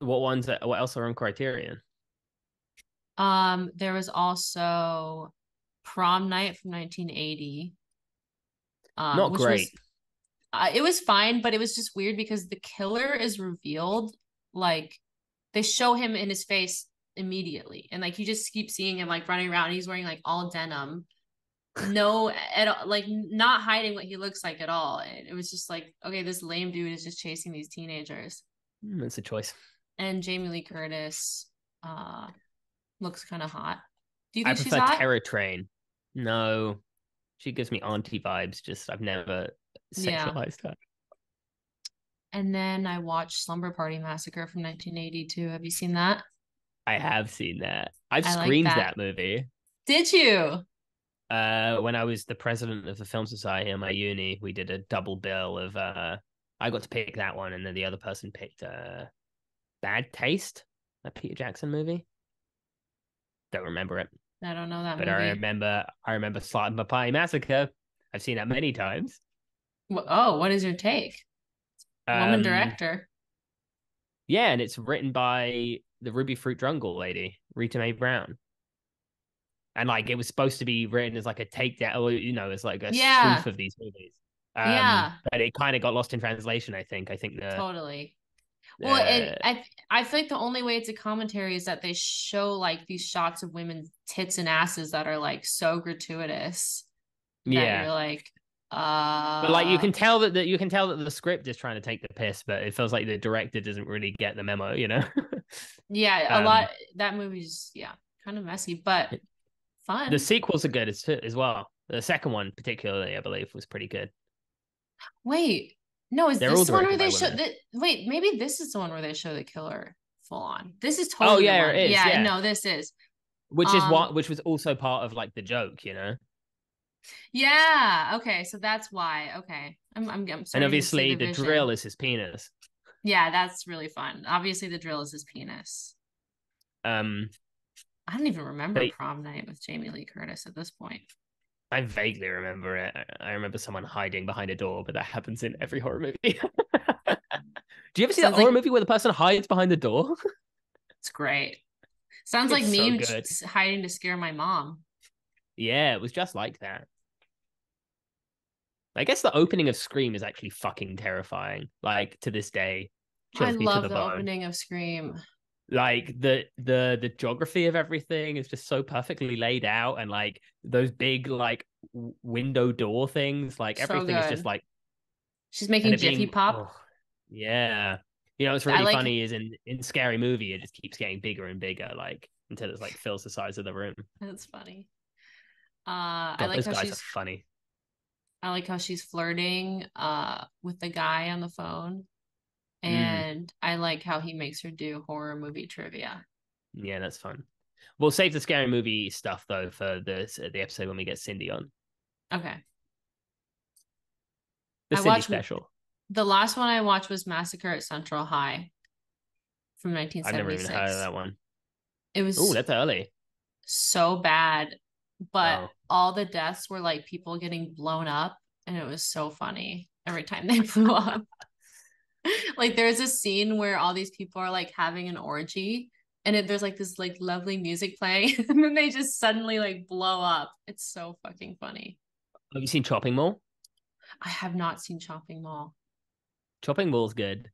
What else are on Criterion? There was also Prom Night from 1980, Not which was great. it was fine, but it was just weird because the killer is revealed like they show him in his face immediately, and like you just keep seeing him like running around. He's wearing like all denim, no, at all, like not hiding what he looks like at all. And it was just like, okay, this lame dude is just chasing these teenagers. That's a choice. And Jamie Lee Curtis, uh, looks kind of hot. Do you I think she's prefer hot? Terror Train. No, she gives me auntie vibes. Just I've never Yeah. sexualized her. And then I watched Slumber Party Massacre from 1982. Have you seen that? I have seen that. I've I like screened that. that movie. Did you? When I was the president of the film society at my uni, we did a double bill of I got to pick that one, and then the other person picked Bad Taste, a Peter Jackson movie. Don't remember it, I don't know that but movie. I remember Slumber Party Massacre. I've seen that many times. Oh, what is your take? Woman Um, director. yeah, and it's written by the Ruby Fruit Drungle lady, Rita Mae Brown. And like it was supposed to be written as like a takedown, or as like a spoof Yeah. of these movies. Yeah, But it kind of got lost in translation. I think totally. Well, and uh, I feel like the only way it's a commentary is that they show like these shots of women's tits and asses that are like so gratuitous that yeah, you're like, but like you can tell that the script is trying to take the piss, but it feels like the director doesn't really get the memo. yeah, a lot. um, That movie's yeah, kind of messy, but the fun. sequels are good as well. The second one, particularly, I believe, was pretty good. Wait, no, is They're this all the one directed where by they show women. that? Wait, maybe this is the one where they show the killer full on. This is Oh totally the yeah, one. it is. Yeah, Yeah, no, this is. what Um, which was also part of like the joke. yeah, okay, so that's why. Okay, I'm And starting to see obviously, the the drill vision. is his penis. Yeah, that's really fun. Obviously, the drill is his penis. Um, I don't even remember but prom night with Jamie Lee Curtis at this point. I vaguely remember it. I remember someone hiding behind a door, but that happens in every horror movie. Do you ever see that Sounds horror like movie where the person hides behind the door? it's great. Sounds like It's so me good. hiding to scare my mom. Yeah, it was just like that. I guess the opening of Scream is actually fucking terrifying. Like to this day, I chills me to love the the bone. opening of Scream. Like the geography of everything is just so perfectly laid out, and like those big like window door things, like So everything is just good. like She's and making it Jiffy being Pop. oh yeah. What's I really like funny is in Scary Movie it just keeps getting bigger and bigger, like until it's like fills the size of the room. that's funny. God, those guys are funny. I like how she's flirting with the guy on the phone. Mm, And I like how he makes her do horror movie trivia. yeah, that's fun. We'll save the Scary Movie stuff though for the episode when we get Cindy on. Okay. The I Cindy watched special. the last one I watched was Massacre at Central High from I've never even heard of 1976. that one. It Oh, was that's early. so bad, but Oh. all the deaths were like people getting blown up, and it was so funny every time they blew up. Like there's a scene where all these people are like having an orgy, and there's like this like lovely music playing, and then they just suddenly like blow up. It's so fucking funny. Have you seen Chopping Mall? I have not seen Shopping Mall. Chopping Mall's good.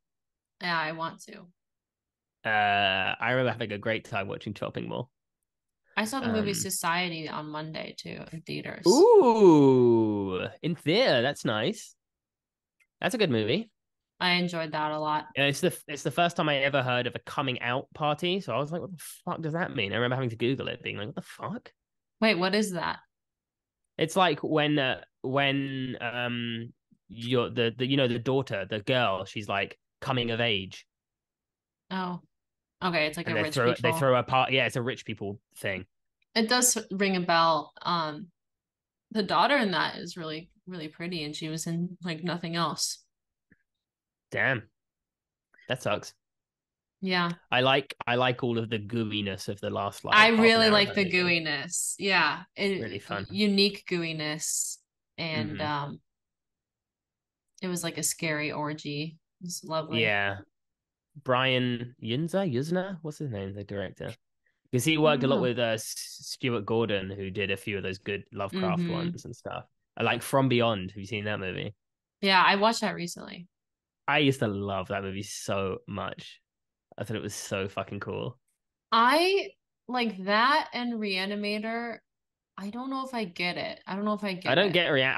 Yeah, I want to. I remember having a great time watching Chopping Mall. I saw the movie Um, Society on Monday too in theaters. ooh, in theater, that's nice. That's a good movie. I enjoyed that a lot. It's the first time I ever heard of a coming out party. So I was like, what the fuck does that mean? I remember having to Google it, being like, what the fuck? Wait, what is that? It's like when you're the the daughter, the girl, she's like coming of age. Oh, Okay, it's like And a rich they people. throw a part. Yeah, it's a rich people thing. It does ring a bell. The daughter in that is really, really pretty, and she was in like nothing else. Damn, that sucks. Yeah. I like all of the gooiness of the last I like half an really hour of like that the movie. gooiness. Yeah. Really fun. Unique gooiness. And Hmm. it was like a scary orgy. It's lovely. Yeah, Brian Yuzna, what's his name, the director? Because he I worked don't a lot know. with Stuart Gordon, who did a few of those good Lovecraft Mm-hmm. ones and stuff. I like From Beyond. Have you seen that movie? Yeah, I watched that recently. I used to love that movie so much. I thought it was so fucking cool. I like that and Reanimator. I don't know if I get it. I don't know if I get it. I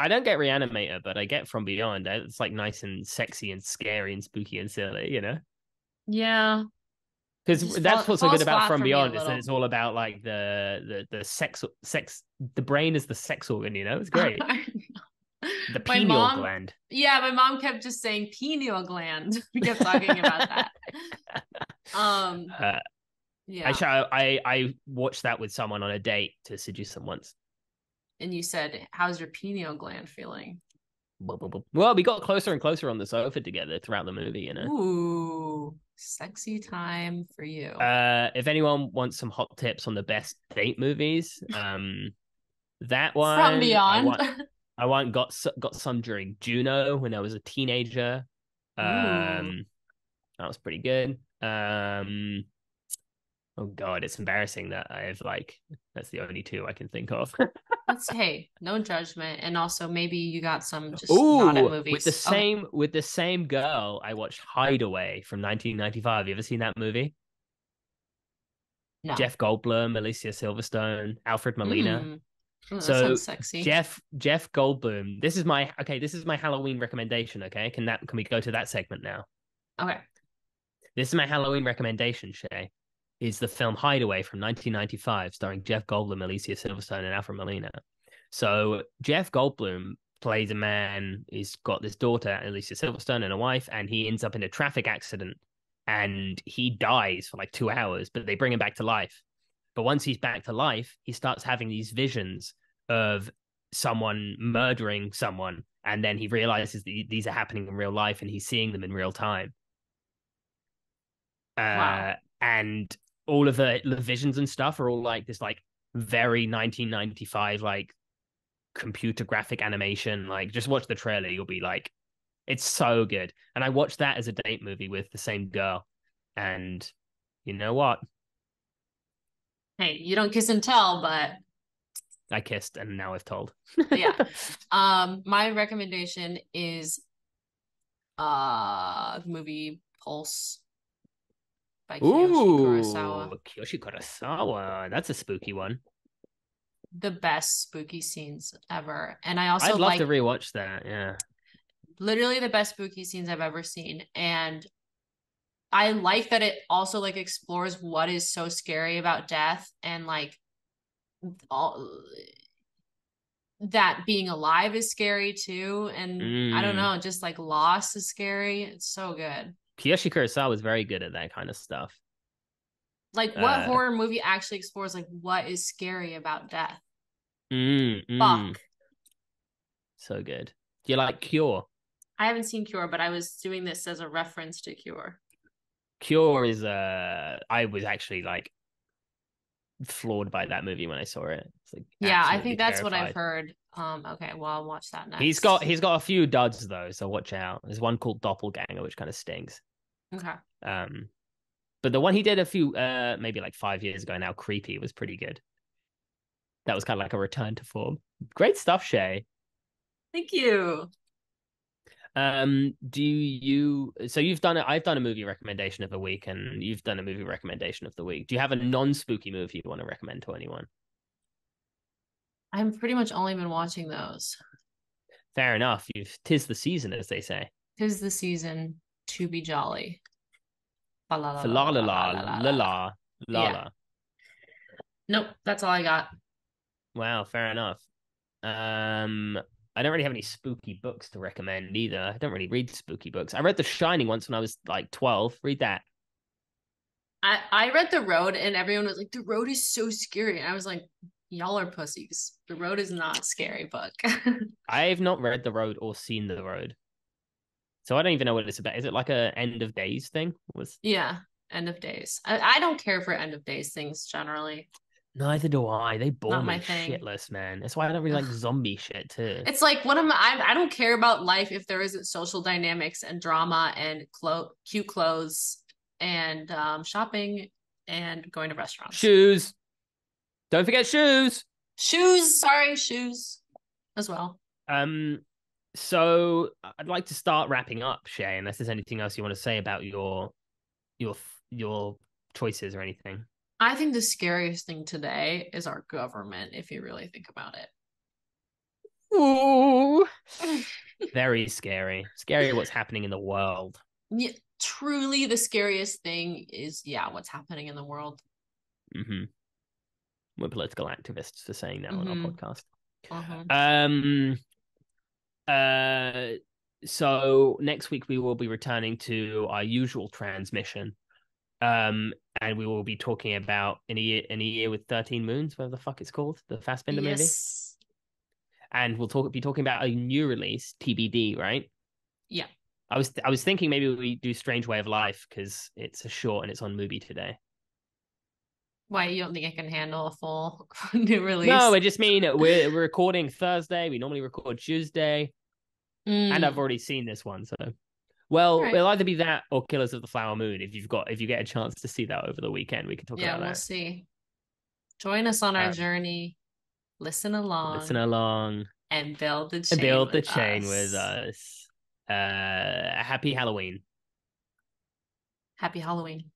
don't get Reanimator, but I get From Beyond. It's like nice and sexy and scary and spooky and silly, you know? Yeah, it Because just that's what's so good falls about flat From for me a Beyond is that little. it's all about like the sex the brain is the sex organ, you know? It's great. The My pineal mom, gland. yeah, my mom kept just saying pineal gland. We kept talking about that. Um, uh, yeah. I watched that with someone on a date to seduce them once. And you said, "How's your pineal gland feeling?" Well, we got closer and closer on the sofa together throughout the movie, you know. Ooh, sexy time for you. If anyone wants some hot tips on the best date movies, that From one beyond. I want got some during Juno when I was a teenager. Ooh. Um, that was pretty good. Oh God, it's embarrassing that I have like that's the only two I can think of. That's hey, no judgment. And also maybe you got some just not at Ooh, movies. Okay. with the same girl, I watched Hideaway from 1995. You ever seen that movie? No. Jeff Goldblum, Alicia Silverstone, Alfred Molina. Mm. Ooh, that So sounds sexy. Jeff Goldblum. This is my okay. This is my Halloween recommendation. Okay, can we go to that segment now? Okay. This is my Halloween recommendation. Shay is the film Hideaway from 1995, starring Jeff Goldblum, Alicia Silverstone, and Alfred Molina. So Jeff Goldblum plays a man. He's got this daughter, Alicia Silverstone, and a wife, and he ends up in a traffic accident, and he dies for like 2 hours. But they bring him back to life. But once he's back to life, he starts having these visions of someone murdering someone, and then he realizes that these are happening in real life, and he's seeing them in real time. Wow. And all of the visions and stuff are all like this, like very 1995, like computer graphic animation. Like, just watch the trailer, you'll be like, it's so good. And I watched that as a date movie with the same girl, and you know what? Hey, you don't kiss and tell, but I kissed, and now I've told. yeah. My recommendation is the movie Pulse by Kiyoshi Ooh, Kurosawa. Kiyoshi Kurosawa. That's a spooky one. The best spooky scenes ever. And I also I'd love to like rewatch that. Yeah. literally the best spooky scenes I've ever seen. And I like that it also like explores what is so scary about death and like all that being alive is scary too. And I don't Mm. know, just like loss is scary. It's so good. Kiyoshi Kurosawa was very good at that kind of stuff. Like what Uh, horror movie actually explores like what is scary about death? mm, mm. Fuck. So good. Do you like Cure? I haven't seen Cure, but I was doing this as a reference to Cure. Cure is I was actually like floored by that movie when I saw it. It's like Yeah, I absolutely think that's what I've terrified. heard. Okay, well I'll watch that next. He's got a few duds though, so watch out. There's one called Doppelganger, which kind of stings. Okay. Um, but the one he did a few maybe like 5 years ago now, Creepy, was pretty good. That was kind of like a return to form. Great stuff, Shay. Thank you. Do you so you've done it? I've done a movie recommendation of the week, and you've done a movie recommendation of the week. Do you have a non-spooky movie you want to recommend to anyone? I've pretty much only been watching those. Fair enough. You've tis the season, as they say. 'Tis the season to be jolly. La la la For la la la la la la la la la la. la la Yeah. la. Nope, that's all I got. Wow, fair enough. Um, I don't really have any spooky books to recommend either. I don't really read spooky books. I read The Shining once when I was like 12. Read that. I read The Road and everyone was like, The Road is so scary. And I was like, y'all are pussies. The Road is not a scary book. I've not read The Road or seen The Road, so I don't even know what it's about. Is it like a end of days thing? Was Yeah, end of days. I don't care for end of days things generally. Neither do I. They bore Not my me thing. shitless, man. That's why I don't really like Ugh. zombie shit too. It's like what am I don't care about life if there isn't social dynamics and drama and cute clothes and shopping and going to restaurants. Shoes. Don't forget shoes. Shoes, sorry, shoes as well. Um, so I'd like to start wrapping up, Shay, unless there's anything else you want to say about your your choices or anything. I think the scariest thing today is our government, if you really think about Ooh, it. very scary. Scary what's happening in the world. Yeah, truly the scariest thing is, yeah, what's happening in the world. Mm-hmm. We're political activists for saying that on our Mm-hmm. podcast. Uh-huh. Um. Uh. So next week we will be returning to our usual transmission. And we will be talking about in a year with 13 moons, whatever the fuck it's called, the Fassbinder movie. Yes. And we'll be talking about a new release, TBD, right? Yeah. I was thinking maybe we do Strange Way of Life because it's a short and it's on Movie today. Why you don't think I can handle a full new No, release? I just mean we're recording Thursday. We normally record Tuesday, and I've Mm. already seen this one. So, All well, right. it'll either be that or Killers of the Flower Moon. If you get a chance to see that over the weekend, we can talk Yeah, about we'll that. see. Join us on our Um, journey. Listen listen along along and build the and chain build the with chain with us. us. Happy Halloween. Happy Halloween.